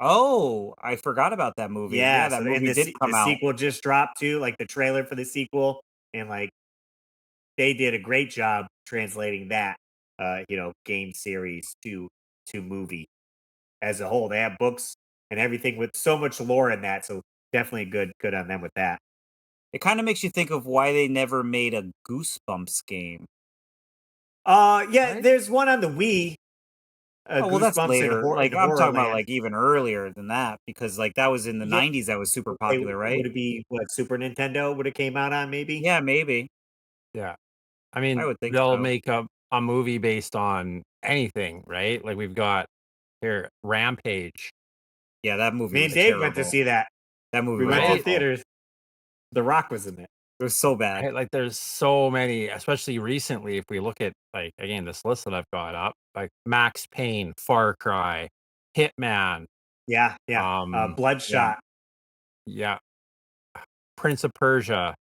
Oh, I forgot about that movie. Yeah, Yeah, that so and movie did the come out. sequel just dropped too, like the trailer for the sequel, and like they did a great job translating that game series to movie as a whole. They have books and everything with so much lore in that, so definitely good on them with that. It kind of makes you think of why they never made a Goosebumps game. Yeah, Right? there's one on the Wii, Oh, well, that's Goosebumps later. In Like I'm talking about Horrorland. like even earlier than that because like that was in the Yeah, 90s that was super they popular, right? would it be what Super Nintendo would have came out on maybe? Yeah, maybe. Yeah. I mean, I would think they'll so. make a movie based on anything, right? Like we've got here Rampage. Yeah, that movie Me was and Dave terrible. went to see that. That movie We was went to Right? the awful. theaters. The Rock was in it. It was so bad. Right? Like there's so many, especially recently, if we look at like again this list that I've got up, like Max Payne, Far Cry, Hitman, Yeah. Yeah. Bloodshot. yeah, Prince of Persia,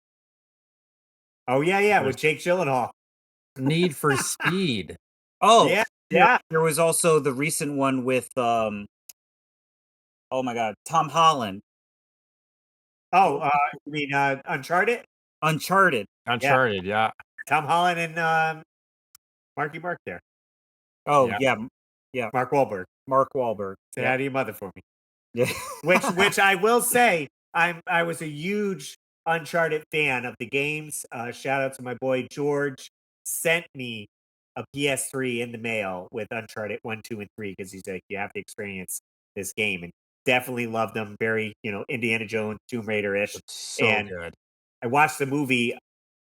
Oh yeah, There's- with Jake Gyllenhaal. Need for Speed. Oh, Yeah. There was also the recent one with oh my god, Tom Holland. Oh, you mean Uncharted? Uncharted. Uncharted, yeah. Tom Holland and Marky Mark there. Oh Yeah. yeah. Mark Wahlberg. Mark Wahlberg. Say Yeah. hi to your mother for me. Yeah. Which I will say, I was a huge Uncharted fan of the games. Shout out to my boy George. Sent me a PS3 in the mail with Uncharted 1, 2, and 3 because he's like, you have to experience this game, and definitely loved them. Very, Indiana Jones, Tomb Raider ish. It's so And good. I watched the movie.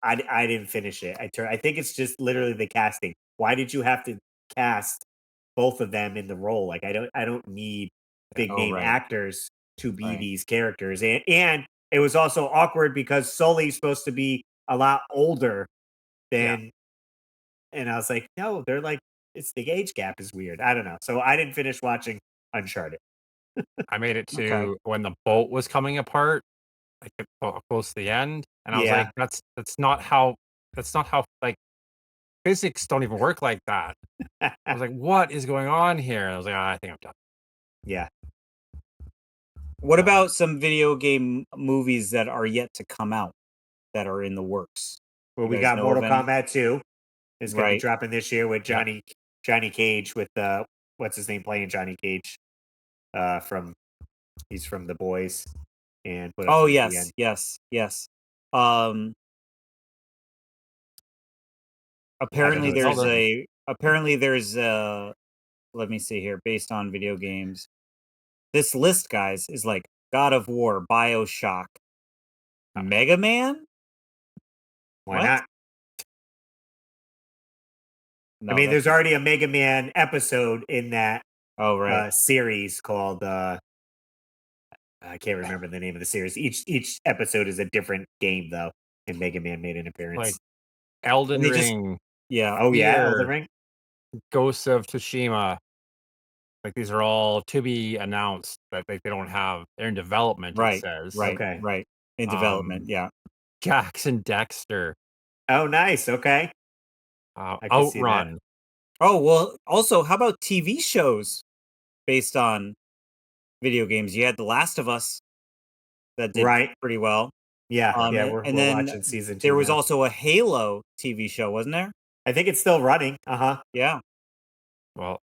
I didn't finish it. I think it's just literally the casting. Why did you have to cast both of them in the role? Like I don't need big name right. actors to be Right. these characters. And it was also awkward because Sully's supposed to be a lot older than and I was like, no, they're like it's the age gap is weird. I don't know. So I didn't finish watching Uncharted. I made it to Okay. when the boat was coming apart, like close to the end, and I was Yeah. like, that's not how like physics don't even work like that. I was like, what is going on here? And I was like, I think I'm done. Yeah. What about some video game movies that are yet to come out that are in the works? Well, You we guys got know Mortal of any? Kombat 2. It's gonna be Right. dropping this year with Yeah. Johnny Cage with what's his name playing Johnny Cage he's from The Boys and what else Oh was he yes, in? yes. I don't Apparently know his name. there's a let me see here, based on video games. This list, guys, is like God of War, BioShock, Mega Man? Why What? not? No, I mean, that's- there's already a Mega Man episode in that Oh right. series called I can't remember the name of the series. Each episode is a different game though, and Mega Man made an appearance. Like Elden They just- Ring, Yeah. Oh yeah, Fear. Elden Ring. Ghosts of Tsushima. Like these are all to be announced, but like they don't have. They're in development. Right. It says Right. Okay. Right. In development, yeah. Jackson Dexter, Oh, nice. Okay, I can see that. Outrun. Oh, well, also, how about TV shows based on video games? You had The Last of Us that did Right. pretty well. Yeah, yeah. and We're then watching season 2. there was now. also a Halo TV show, wasn't there? I think it's still running. Yeah. Well,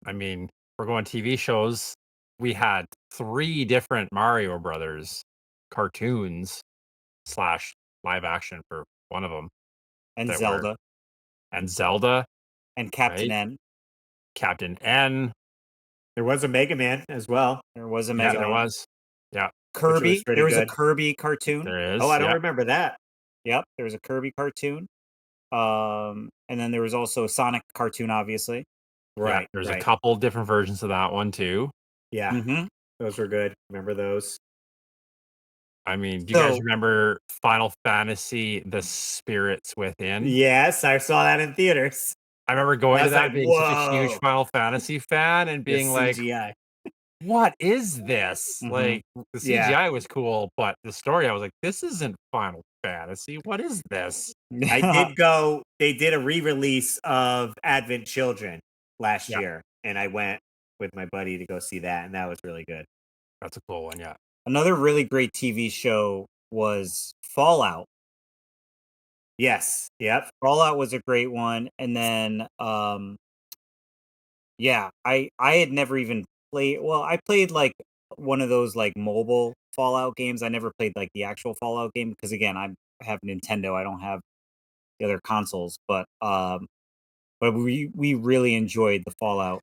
I mean, we're going TV shows. We had 3 different Mario Brothers cartoons / live action for one of them, And that Zelda and Zelda, and Captain right? N. Captain N. There was a Mega Man as well. There was a Yeah, Mega there Man. was. Yeah, Kirby. was pretty There was good. a Kirby cartoon. there is. Oh, I don't yeah. remember that. Yep, there was a Kirby cartoon. And then there was also a Sonic cartoon, obviously. Yeah, Right. there's right. a couple different versions of that one too. Yeah, Mm-hmm. those were good. Remember those? I mean, do you guys So- remember Final Fantasy: The Spirits Within? Yes, I saw that in theaters. I remember going I to was that, like, being such a huge "Whoa." Final Fantasy fan, and The being like, CGI. "What is this?" Mhm. Like the Yeah. CGI was cool, but the story, I was like, "This isn't Final Fantasy. What is this?" I did go. They did a re-release of Advent Children last Yeah. year, and I went with my buddy to go see that, and that was really good. That's a cool one, yeah. Another really great TV show was Fallout. Yes. Yep. Fallout was a great one, and then yeah, I had never even played. Well, I played like one of those like mobile Fallout games. I never played like the actual Fallout game because again, I have Nintendo. I don't have the other consoles, but we really enjoyed the Fallout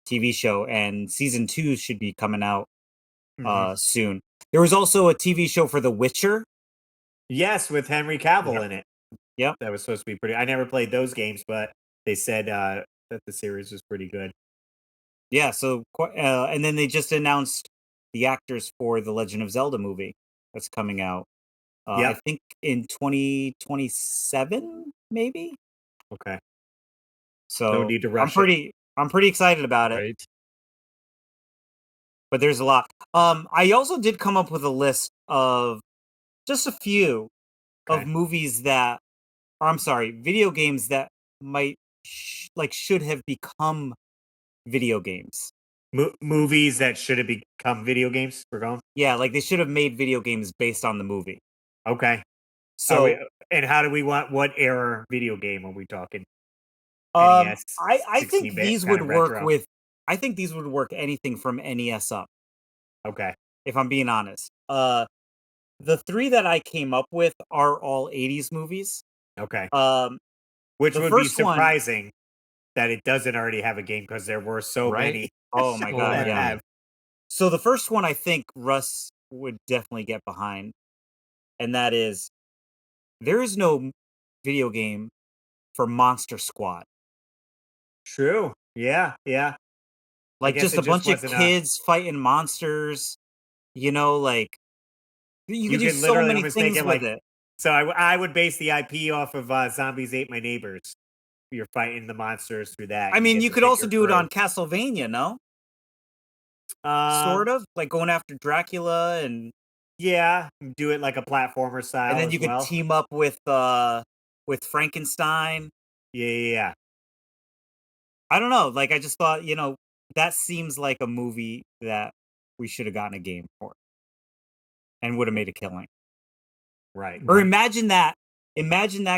TV show, and season 2 should be coming out soon. There was also a TV show for The Witcher. Yes, with Henry Cavill in it. Yep. That was supposed to be pretty. I never played those games, but they said that the series was pretty good. Yeah. So, and then they just announced the actors for the Legend of Zelda movie that's coming out. I Yep. think in 2027, maybe. Okay. So No need to rush it. I'm pretty excited about it. Right. But there's a lot. I also did come up with a list of just a few of Okay. movies that, or I'm sorry, video games that might should have become video games. Movies that should have become video games. We're going. Yeah, like they should have made video games based on the movie. Okay. So, and how do we want? What era video game are we talking? NES, I think 16-bit these kind would of work retro. with. I think these would work anything from NES up. Okay. If I'm being honest, the three that I came up with are all '80s movies. Okay. Um, Which the would be first one- surprising that it doesn't already have a game because there were so Right? many. Oh my god, that yeah. have. So the first one I think Russ would definitely get behind, and that is there is no video game for Monster Squad. True. Yeah. Yeah. Like guess just it a bunch of wasn't kids fighting monsters. You know, like you could do could so literally many almost make things it with like. it. So I would base the IP off of Zombies Ate My Neighbors. You're fighting the monsters through that. I mean, get you to could pick also your do it crew. on Castlevania, no? Sort of like going after Dracula, and Yeah, do it like a platformer style, then as you could well. team up with Frankenstein. Yeah. I don't know. Like I just thought, that seems like a movie that we should have gotten a game for, and would have made a killing. Right. Or imagine that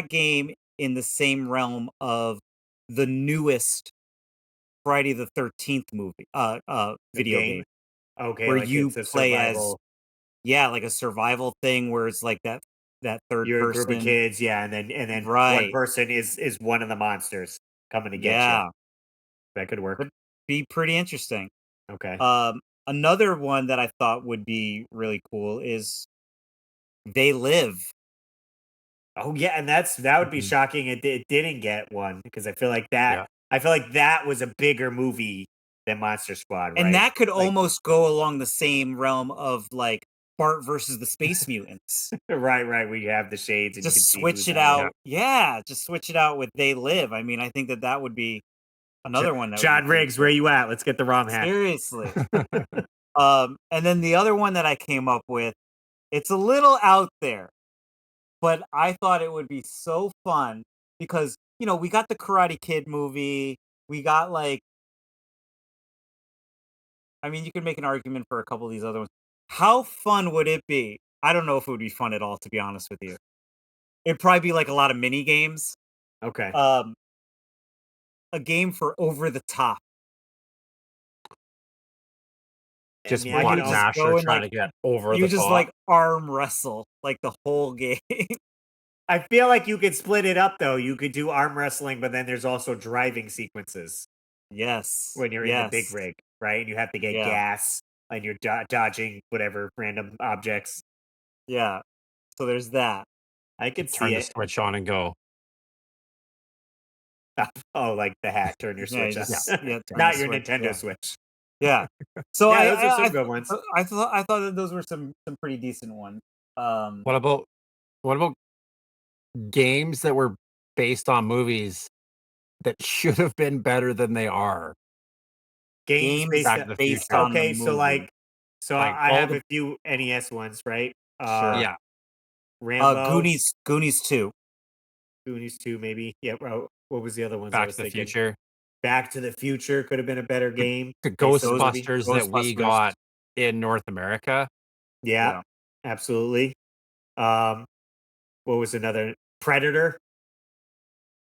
game in the same realm of the newest Friday the 13th movie, video game, Okay, where like you it's a play survival. like a survival thing where it's like that third You're a person. group of kids, yeah, and then one Right. person is one of the monsters coming to get you. Yeah, That could work. would be pretty interesting. Okay. Another one that I thought would be really cool is They Live. Oh yeah, and that would be Mhm. shocking. It didn't get one because I feel like that. Yeah. I feel like that was a bigger movie than Monster Squad, right? And that could Like- almost go along the same realm of like Bart versus the Space Mutants. right. We have the shades, and you can Just see switch who's it on out. Yeah, just switch it out with They Live. I mean, I think that would be another one. That would John be pretty Riggs, where you at? Let's get the ROM hack. Seriously. And then the other one that I came up with, it's a little out there, but I thought it would be so fun because, we got the Karate Kid movie. We got you could make an argument for a couple of these other ones. How fun would it be? I don't know if it would be fun at all, to be honest with you. It'd probably be like a lot of mini games. Okay. A game for Over the Top. Just Yeah, I button can also masher go in, trying like- to get over You the just top. arm wrestle like the whole game. I feel like you could split it up though. You could do arm wrestling, but then there's also driving sequences Yes. when you're in the big rig, right? And you have to get Yeah. gas, and you're dodging whatever random objects. Yeah. So there's that. I could Turn see the it. switch on and go. Oh, like the hat. Turn your Yeah, you switch on. just- yeah, turn Not the your switch, Nintendo yeah. Switch. Yeah. So Yeah, those are some good ones. I thought that those were some pretty decent ones. What about games that were based on movies that should have been better than they are? Games based Back on, to the based Future. on the okay, so movie. Like, I all have the- a few NES ones, right? Sure. Yeah. Rambo, Goonies 2. Goonies 2, maybe. Yeah, bro. What was the other ones I Back was to the thinking? Future. Back to the Future could have been a better game. The based on the movie. Ghostbusters that we Ghostbusters. got in North America. Yeah, absolutely. What was another? Predator.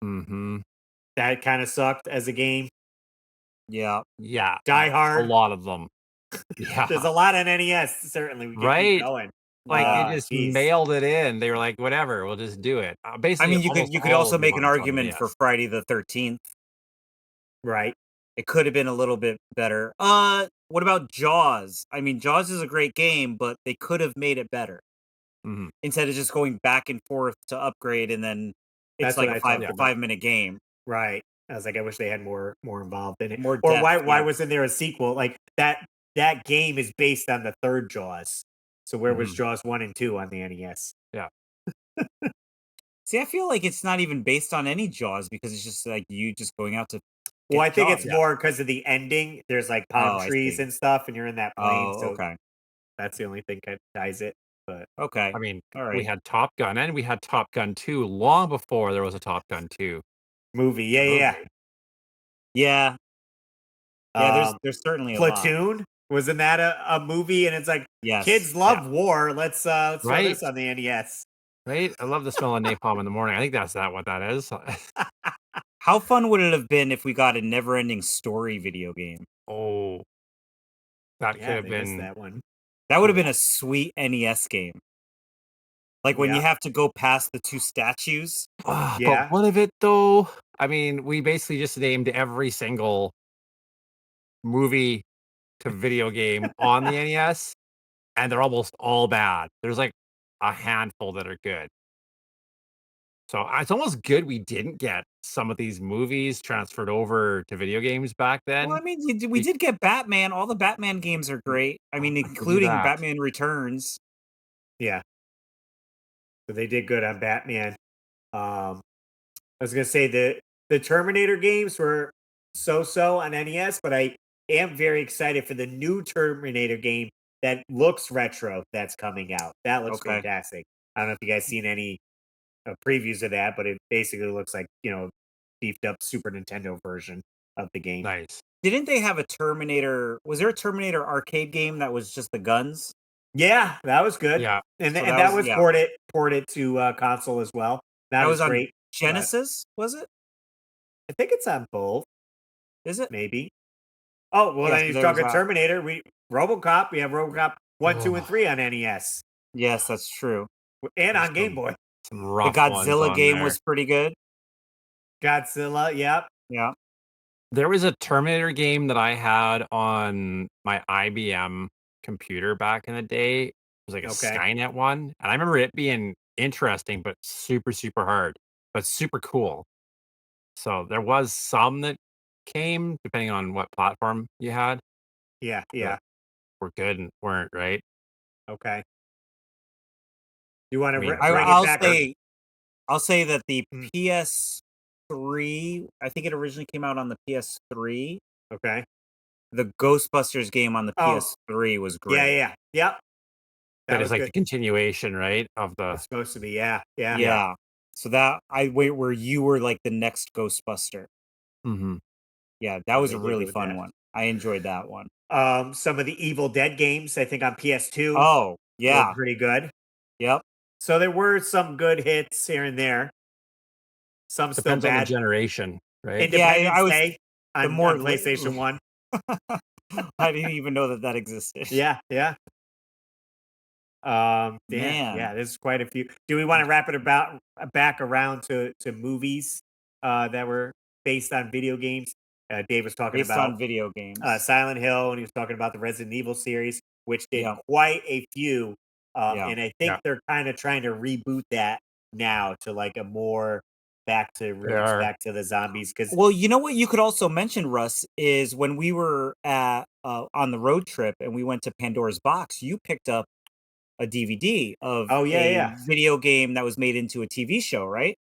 Mm-hmm. That kind of sucked as a game. Yeah. Yeah. Die A Hard. lot of them. Yeah. There's a lot on NES. Certainly, we can Right. keep going. Like they just geez. mailed it in. They were like, whatever, we'll just do it. Basically, I mean, you almost could all also of make them an on argument for NES. Friday the 13th. Right. It could have been a little bit better. What about Jaws? I mean, Jaws is a great game, but they could have made it better. Mhm. Instead of just going back and forth to upgrade and then It's That's like what a I thought. 5-minute game. Right. I was like, I wish they had more involved in it. More Or depth, why yeah. wasn't there a sequel? Like that game is based on the third Jaws. So where was Jaws 1 and 2 on the NES? Yeah. See, I feel like it's not even based on any Jaws because it's just like you just going out to. Well, I think Jaws. it's more because of the ending. There's like palm I trees see. and stuff, and you're in that plane. Oh, so okay. that's the only thing that ties it. But Okay. I mean, All right. we had Top Gun and we had Top Gun 2 long before there was a Top Gun 2 movie, yeah. Yeah. Yeah, there's certainly a lot. Platoon, wasn't that a movie? And it's like, Yes. kids love war. Let's throw Right. this on the NES. Right? I love the smell of napalm in the morning. I think that's what that is. How fun would it have been if we got a never-ending story video game? Oh, that could have they missed been that one. That would have been a sweet NES game. Like when you have to go past the two statues. But what of it though? I mean, we basically just named every single movie to video game on the NES, and they're almost all bad. There's like a handful that are good. So it's almost good we didn't get some of these movies transferred over to video games back then. Well, I mean, we did get Batman. All the Batman games are great. I mean, including that. Batman Returns. Yeah. So they did good on Batman. I was gonna say the Terminator games were so on NES, but I am very excited for the new Terminator game that looks retro that's coming out. That looks fantastic. I don't know if you guys seen any previews of that, but it basically looks like, beefed up Super Nintendo version of the game. Nice. Didn't they have a Terminator? Was there a Terminator arcade game that was just the guns? Yeah, that was good. Yeah. And So that was ported to console as well. Not That was as on great. Genesis, was it? I think it's on both. Is it? Maybe. Oh, well, Yeah, then so you're talking Terminator. RoboCop. We have RoboCop 1, 2, and 3 on NES. Yes, that's true. And on Game Boy. Some The rough Godzilla game there. was pretty good. Godzilla, yep. Yeah. There was a Terminator game that I had on my IBM computer back in the day. It was like a Skynet one. And I remember it being interesting, but super, super hard, but super cool. So there was some that came, depending on what platform you had. Yeah. Were good and weren't, right? Okay. You want to bring it back? I'll say that the PS3, I think it originally came out on the PS3. Okay. The Ghostbusters game on the PS3 was great. Yeah. Yep. That is like the continuation, right? Of the It's supposed to be, yeah. So that where you were like the next Ghostbuster. Mm-hmm. Yeah, that was a really fun one. I enjoyed that one. Some of the Evil Dead games, I think on PS2. Oh, yeah. Were pretty good. Yep. So there were some good hits here and there. Some depends still bad. on the generation, right? Independence Day on more PlayStation 1. I didn't even know that existed. Yeah. Man. Yeah, there's quite a few. Do we want to wrap it back around to movies that were based on video games? Dave was talking Based about on video games. Silent Hill, and he was talking about the Resident Evil series, which did quite a few. And I think they're kind of trying to reboot that now to like a more back to roots, back to the zombies. Well, you know what you could also mention, Russ, is when we were at on the road trip and we went to Pandora's Box, you picked up a DVD of a video game that was made into a TV show, right?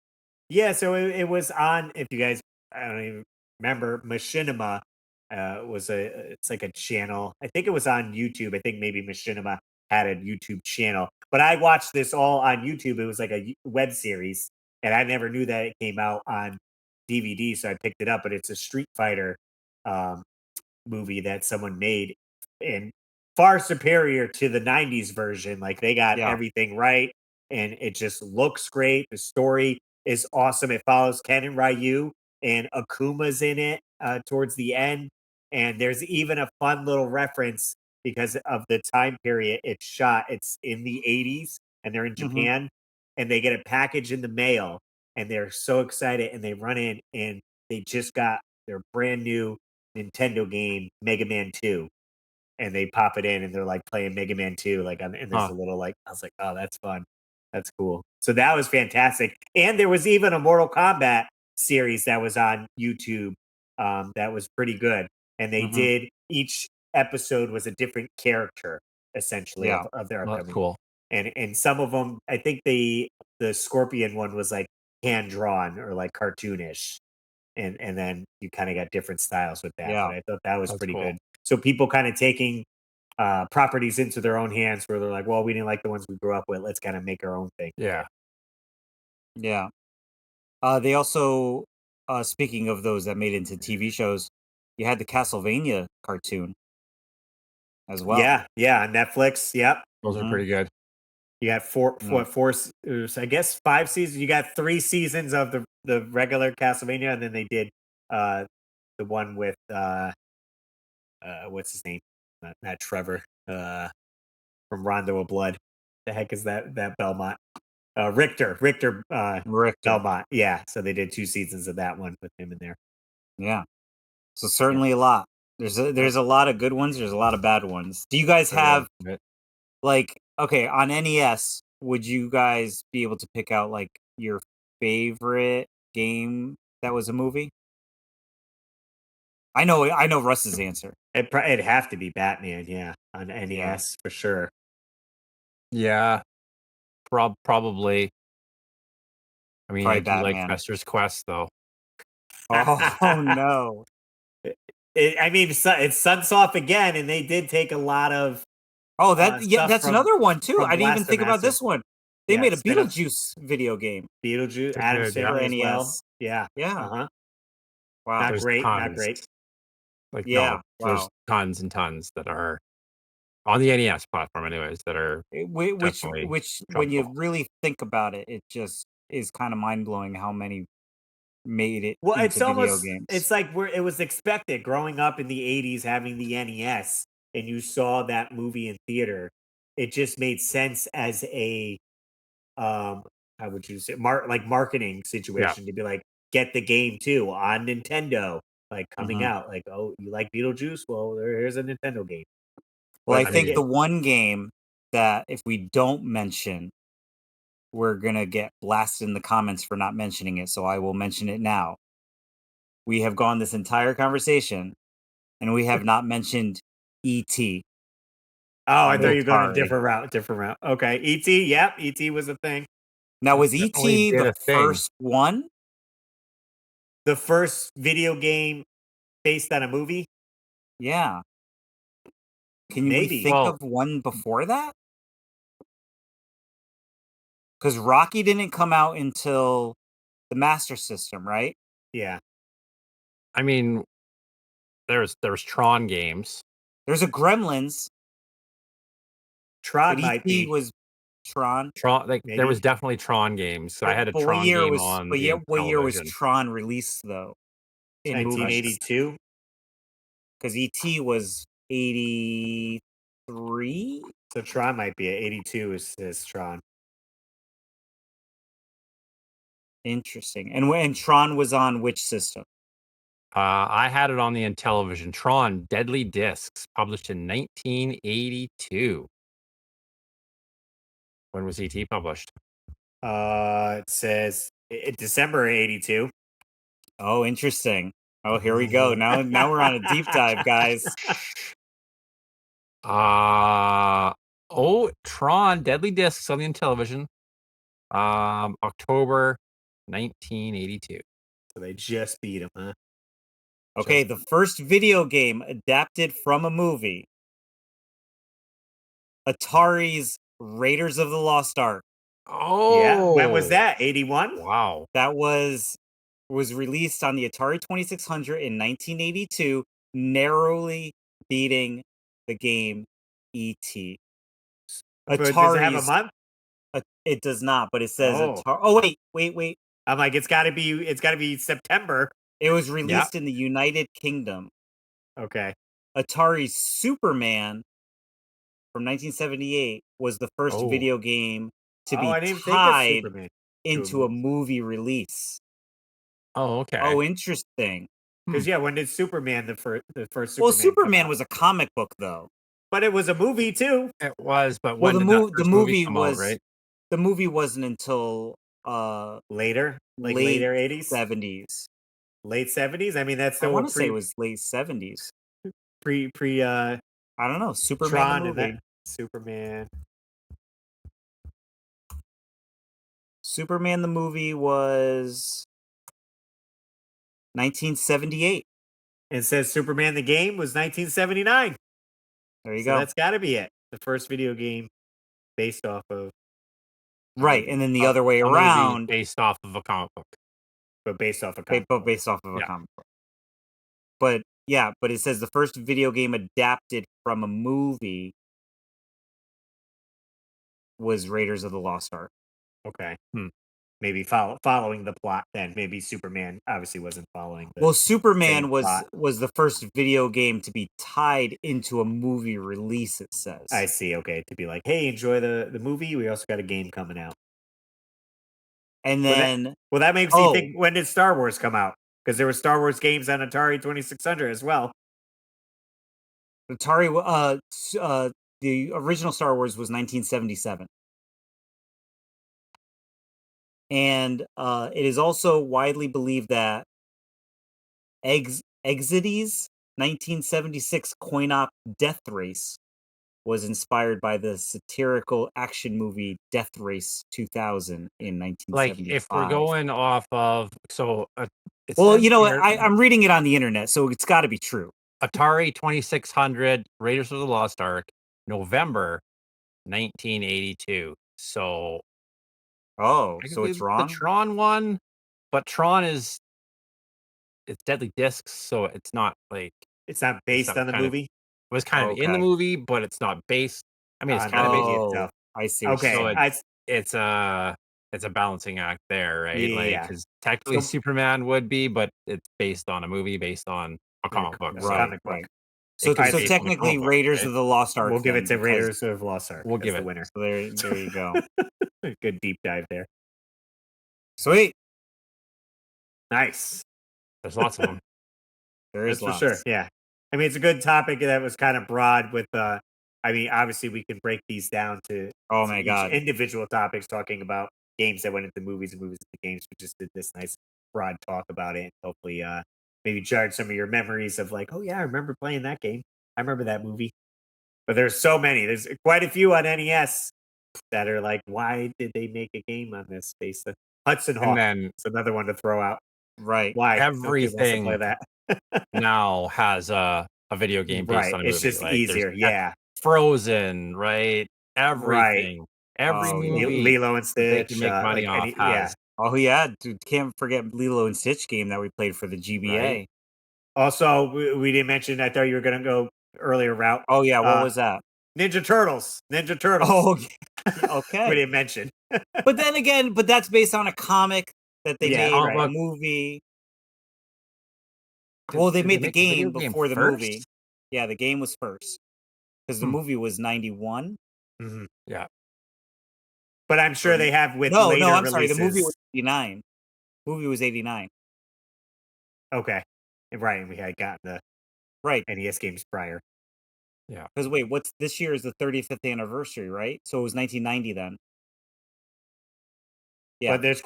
Yeah, so it was on. If you guys, I don't even remember, Machinima it's like a channel. I think it was on YouTube. I think maybe Machinima had a YouTube channel, but I watched this all on YouTube. It was like a web series, and I never knew that it came out on DVD, so I picked it up. But it's a Street Fighter movie that someone made, and far superior to the 90s version. Like they got everything right, and it just looks great. The story is awesome. It follows Ken and Ryu, and Akuma's in it towards the end. And there's even a fun little reference because of the time period it's shot. It's in the 80s, and they're in Japan, and they get a package in the mail, and they're so excited, and they run in, and they just got their brand new Nintendo game, Mega Man 2. And they pop it in, and they're like playing Mega Man 2, like and there's a little like, I was like, oh, that's fun. That's cool. So that was fantastic. And there was even a Mortal Kombat series that was on YouTube that was pretty good. And they did, each episode was a different character, essentially, of their upcoming. That's cool. And some of them, I think the Scorpion one was like hand drawn or like cartoonish. And then you kind of got different styles with that. Yeah. But I thought that was That's pretty cool. good. So people kind of taking properties into their own hands where they're like, well, we didn't like the ones we grew up with. Let's kind of make our own thing. Yeah. Yeah. They also, speaking of those that made into TV shows, you had the Castlevania cartoon as well. Yeah, on Netflix. Yep. Those are pretty good. You got four, I guess 5 seasons. You got 3 seasons of the regular Castlevania, and then they did the one with what's his name? Not Trevor. From Rondo of Blood. The heck is that Belmont? Richter Belmont. Yeah. So they did 2 seasons of that one with him in there. Yeah. So certainly a lot. There's a lot of good ones. There's a lot of bad ones. Do you guys have like, okay, on NES, would you guys be able to pick out like your favorite game that was a movie? I know Russ's answer. It'd have to be Batman, yeah, on NES for sure. Yeah. Probably. I mean, Probably I do like Batman. Fester's Quest, though. Oh no. I mean, it's Sunsoft again, and they did take a lot of. Oh, that's another one too. I didn't even think about Master. this one. They made a spin-off. Beetlejuice video game. Beetlejuice, Adam Sandler as well. NES. Yeah. Yeah. Wow. Not great. Not great. Like, yeah. no, there's tons and tons that are on the NES platform, anyways, that are which when you really think about it, it just is kind of mind blowing how many made it. Well, into it's almost video games. it's like it was expected growing up in the '80s, having the NES, and you saw that movie in theater. It just made sense as a how would you say marketing situation to be like, get the game too on Nintendo, like coming out. Like, oh, you like Beetlejuice? Well, here's a Nintendo game. Well, I think the one game that if we don't mention, we're gonna get blasted in the comments for not mentioning it. So I will mention it now. We have gone this entire conversation, and we have not mentioned E.T. Oh, I thought you were going a different route. Okay, E.T. Yep, E.T. was a thing. Now, was E.T. the first one? The first video game based on a movie? Yeah. Can you Maybe think of one before that? Because Rocky didn't come out until the Master System, right? Yeah. I mean, there's Tron games. There's a Gremlins. Tron but might be. was Tron. There was definitely Tron games. So I had a Tron game on. But what year was Tron released though? In 1982. Because ET was 83. So Tron might be 82 is Tron. Interesting. And when Tron was on which system? I had it on the Intellivision. Tron Deadly Discs, published in 1982. When was ET published? It says December 82. Oh, interesting. Oh, here we go. Now we're on a deep dive, guys. Tron Deadly Discs on the Intellivision. October 1982. So they just beat him, huh? Okay, the first video game adapted from a movie. Atari's Raiders of the Lost Ark. Oh, yeah. When was that? 81? Wow. That was released on the Atari 2600 in 1982, narrowly beating the game E.T. Does it have a month? It does not, but it says wait. I'm like, it's gotta be September. It was released in the United Kingdom. Okay. Atari's Superman from 1978 was the first video game to be tied into a movie release. Oh, okay. Oh, interesting. Because when did Superman the first Superman? Well, Superman was a comic book though, but it was a movie too. It was, but the movie was out, right? the movie wasn't until later, like late later 80s, 70s. late 70s. I mean, that's I still want a to say it was late 70s. pre I don't know. Superman Tron the and movie. that Superman. Superman the movie was 1978. It says Superman the game was 1979. There you So go. that's got to be it. The first video game based off of Right, and then the other way a movie around, based off of a comic book. but based off of based off of a comic book. But yeah, but it says the first video game adapted from a movie was Raiders of the Lost Ark. Okay. Maybe following the plot then. Maybe Superman obviously wasn't following the Superman same was plot. was the first video game to be tied into a movie release, it says. I see. Okay, to be like, hey, enjoy the movie. We also got a game coming out. And then well, that makes me think, when did Star Wars come out? Because there were Star Wars games on Atari 2600 as well. Atari, the original Star Wars was 1977. And it is also widely believed that Oddities 1976 coin-op Death Race was inspired by the satirical action movie Death Race 2000 in 1975. Like, if we're going off of, well, you know what? I'm reading it on the internet, so it's got to be true. Atari 2600, Raiders of the Lost Ark, November 1982. So, so it's wrong. The Tron one, but Tron it's Deadly Discs, so it's not like it's not based on the movie. It was kind of in the movie, but it's not based. I mean, it's kind of based itself. I see. Okay, so it's a balancing act there, right? Yeah. Like, because technically Superman would be, but it's based on a movie, based on a comic book. Right. So technically, Raiders of the Lost Ark. We'll give it to Raiders of the Lost Ark. We'll give it the winner. So there you go. Good deep dive there. Sweet. Nice. There's lots of them. There is for sure. Yeah. I mean, it's a good topic that was kind of broad with, I mean, obviously we can break these down to individual topics, talking about games that went into movies and movies into games. We just did this nice broad talk about it. And hopefully maybe charge some of your memories of like, oh yeah, I remember playing that game. I remember that movie. But there's so many. There's quite a few on NES that are like, why did they make a game on this based on Hudson Hawk? It's another one to throw out. Right. Why? Everything play that. now has a video game based on a movie. It's just like, easier. Yeah. Frozen, right? Everything. Every movie. Lilo and Stitch. They can make money off has. Oh yeah, dude! Can't forget Lilo and Stitch game that we played for the GBA. Right. Also, we didn't mention. I thought you were going to go earlier route. Oh yeah, what was that? Ninja Turtles. Oh, okay. We didn't mention. But then again, that's based on a comic that they made a movie. Well, they made the game before the movie. Yeah, the game was first because the movie was 91. Mm-hmm. Yeah, but I'm sure they have with no, later I'm releases. sorry. The movie was 89. Movie was 89. Okay, right. And we had gotten the NES games prior. Yeah. Because wait, this year is the 35th anniversary, right? So it was 1990 then. Yeah, but there's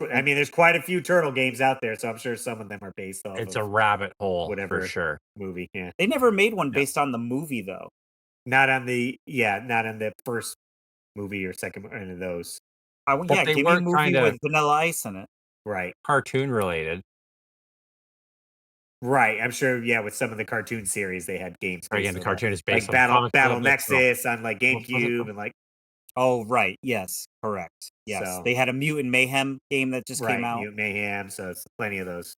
quite a few turtle games out there, so I'm sure some of them are based off. It's a rabbit hole, whatever for sure. Movie. Yeah, they never made one based on the movie though. Not on the first movie or second one of those. Give me a movie with Vanilla Ice in it. Right, cartoon related. Right, I'm sure. Yeah, with some of the cartoon series, they had games. Again, the cartoon is based on Battle Nexus on like GameCube and like. Oh right, yes, correct. Yes, so, they had a Mutant Mayhem game that just came out. Mutant Mayhem, so it's plenty of those.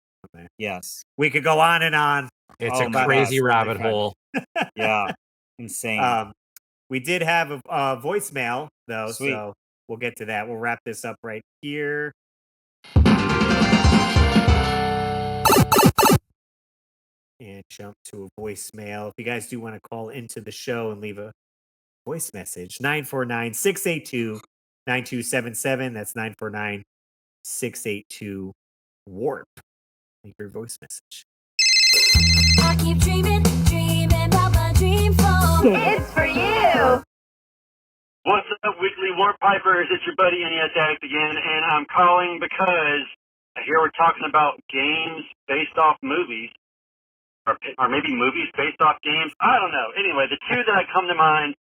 Yes, we could go on and on. It's a crazy rabbit hole. Yeah, insane. We did have a voicemail though, so we'll get to that. We'll wrap this up right here. And jump to a voicemail. If you guys do want to call into the show and leave a voice message, 949-682-9277. That's 949-682-WARP. Leave your voice message. I keep dreaming about my dream phone. It's for you. What's up, Weekly War Pipers? It's your buddy NES Addict again, and I'm calling because I hear we're talking about games based off movies, or maybe movies based off games. I don't know. Anyway, the two that come to mind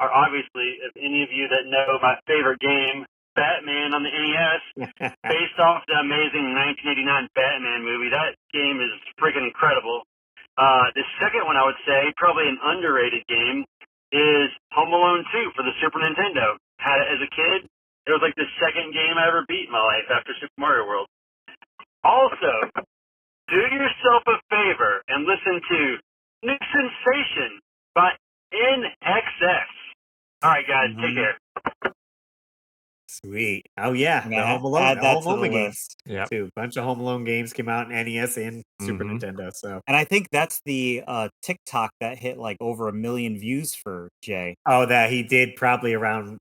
are obviously, if any of you that know my favorite game, Batman on the NES, based off the amazing 1989 Batman movie. That game is freaking incredible. The second one I would say, probably an underrated game, is Home Alone 2 for the Super Nintendo. Had it as a kid. It was like the second game I ever beat in my life after Super Mario World. Also, do yourself a favor and listen to New Sensation by NXS. All right, guys, take care. Sweet. Oh yeah, the Yeah, Home Alone, add the that Home to the Alone games. list. Yep. Too. Bunch of Home Alone games came out in NES and Super Nintendo. So, And I think that's the TikTok that hit like over 1 million views for Jay. oh, that he did probably around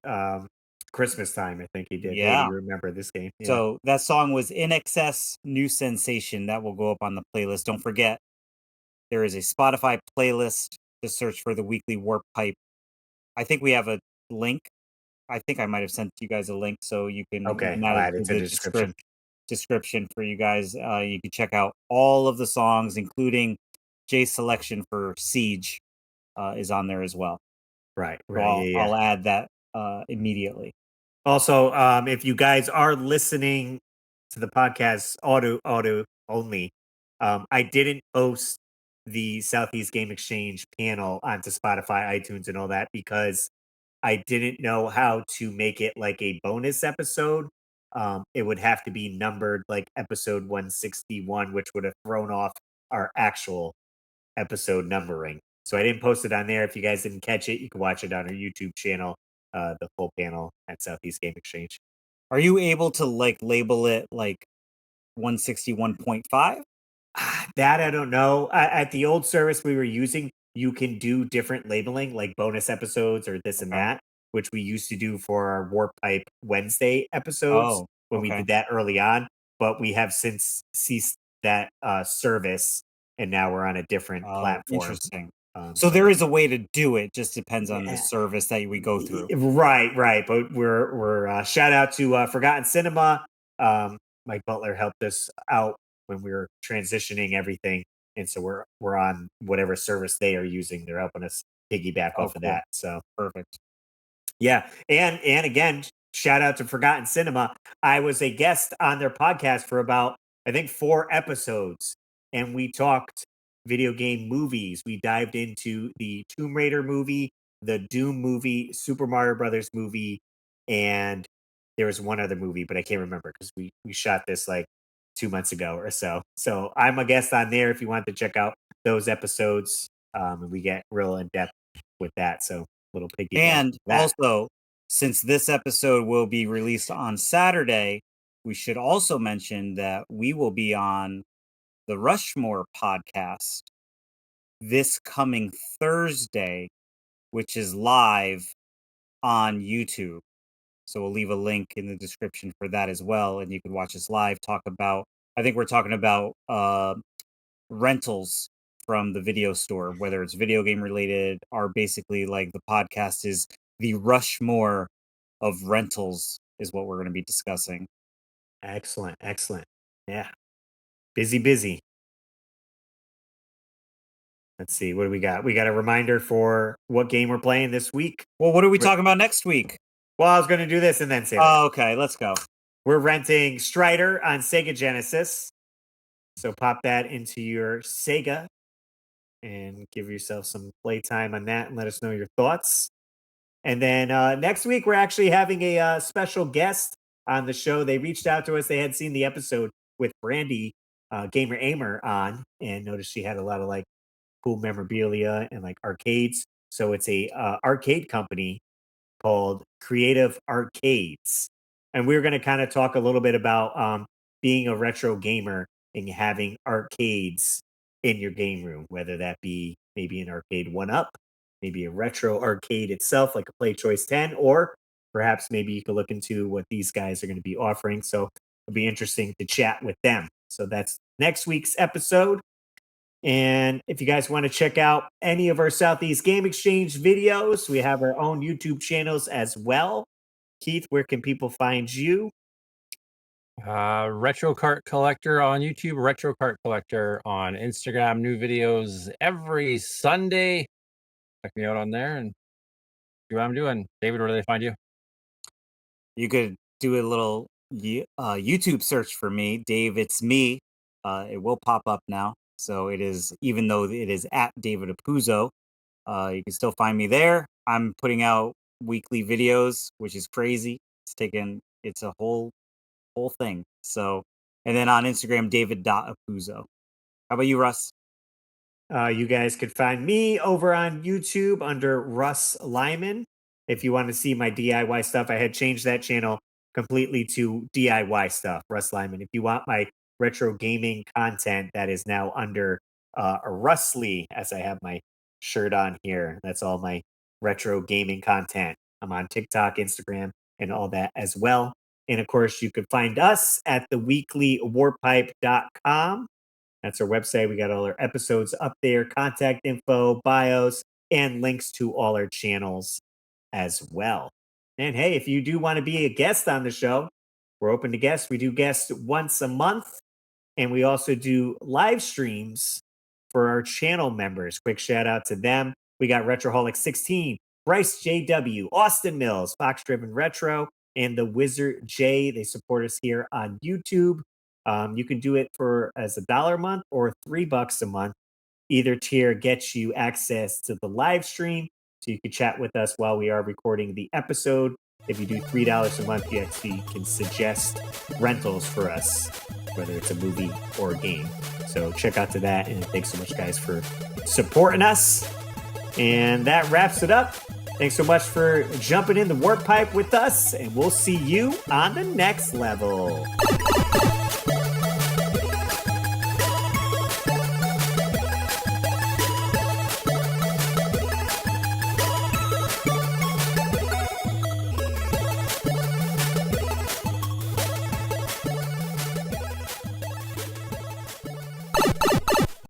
Christmas time. I think he did. Hey, Yeah. do you remember this game? Yeah. So that song was In Excess New Sensation. That will go up on the playlist. Don't forget, there is a Spotify playlist to search for the Weekly Warp Pipe. I think we have a link. I think I might have sent you guys a link so you can Okay, add I'll add it it to to the the description. description for you guys. You can check out all of the songs, including Jay's selection for Siege is on there as well. Right, So right. Yeah, I'll add that immediately. Also, if you guys are listening to the podcast audio only, I didn't post the Southeast Game Exchange panel onto Spotify, iTunes, and all that because I didn't know how to make it like a bonus episode. It would have to be numbered like episode 161, which would have thrown off our actual episode numbering. So I didn't post it on there. If you guys didn't catch it, you can watch it on our YouTube channel, the full panel at Southeast Game Exchange. Are you able to like label it like 161.5? That I don't know. At the old service we were using, you can do different labeling, like bonus episodes or this and that, which we used to do for our Warp Pipe Wednesday episodes when we did that early on. But we have since ceased that service, and now we're on a different platform. Interesting. So there is a way to do it. Just depends on the Yeah. service that we go through. Right. But we're shout out to Forgotten Cinema. Mike Butler helped us out when we were transitioning everything, and so we're on whatever service they are using. They're helping us piggyback off of that. So perfect. Yeah, and again, shout out to Forgotten Cinema. I was a guest on their podcast for about I think 4 episodes, and we talked video game movies. We dived into the Tomb Raider movie, the Doom movie, Super Mario Brothers movie, and there was one other movie, but I can't remember because we shot this like 2 months ago or so. So I'm a guest on there if you want to check out those episodes. And we get real in depth with that. So little piggy. And also, since this episode will be released on Saturday, we should also mention that we will be on the Rushmore podcast this coming Thursday, which is live on YouTube. So we'll leave a link in the description for that as well. And you can watch us live I think we're talking about rentals from the video store, whether it's video game related or basically like the podcast is the Rushmore of rentals is what we're going to be discussing. Excellent. Yeah. Busy. Let's see. What do we got? We got a reminder for what game we're playing this week. Well, what are we talking about next week? Well, I was going to do this and then say that. Oh, okay. Let's go. We're renting Strider on Sega Genesis. So pop that into your Sega and give yourself some playtime on that and let us know your thoughts. And then next week, we're actually having a special guest on the show. They reached out to us. They had seen the episode with Brandy, Gamer Aimer, on and noticed she had a lot of like cool memorabilia and like arcades. So it's a arcade company called Creative Arcades. And we're going to kind of talk a little bit about being a retro gamer and having arcades in your game room, whether that be maybe an arcade 1-up, maybe a retro arcade itself, like a Play Choice 10, or perhaps maybe you could look into what these guys are going to be offering. So it'll be interesting to chat with them. So that's next week's episode. And if you guys want to check out any of our Southeast Game Exchange videos, we have our own YouTube channels as well. Keith, where can people find you? Retro Cart Collector on YouTube, Retro Cart Collector on Instagram. New videos every Sunday. Check me out on there and see what I'm doing. David, where do they find you? You could do a little YouTube search for me, Dave. It's me. It will pop up now. So it is, even though it is at David Apuzzo, you can still find me there. I'm putting out weekly videos, which is crazy. It's a whole thing. So, and then on Instagram, David.Apuzzo. How about you, Russ? You guys could find me over on YouTube under Russ Lyman. If you want to see my DIY stuff, I had changed that channel completely to DIY stuff, Russ Lyman. If you want my retro gaming content, that is now under Russly, as I have my shirt on here. That's all my retro gaming content. I'm on TikTok, Instagram, and all that as well. And of course, you could find us at theweeklywarpipe.com. That's our website. We got all our episodes up there, contact info, bios, and links to all our channels as well. And hey, if you do want to be a guest on the show, we're open to guests. We do guests once a month, and we also do live streams for our channel members. Quick shout out to them. We got Retroholic16, Bryce JW, Austin Mills, Fox Driven Retro, and the Wizard J. They support us here on YouTube. You can do it for as $1 a month or $3 a month. Either tier gets you access to the live stream, so you can chat with us while we are recording the episode. If you do $3 a month, you actually can suggest rentals for us, whether it's a movie or a game. So check out to that, and thanks so much, guys, for supporting us. And that wraps it up. Thanks so much for jumping in the warp pipe with us, and we'll see you on the next level.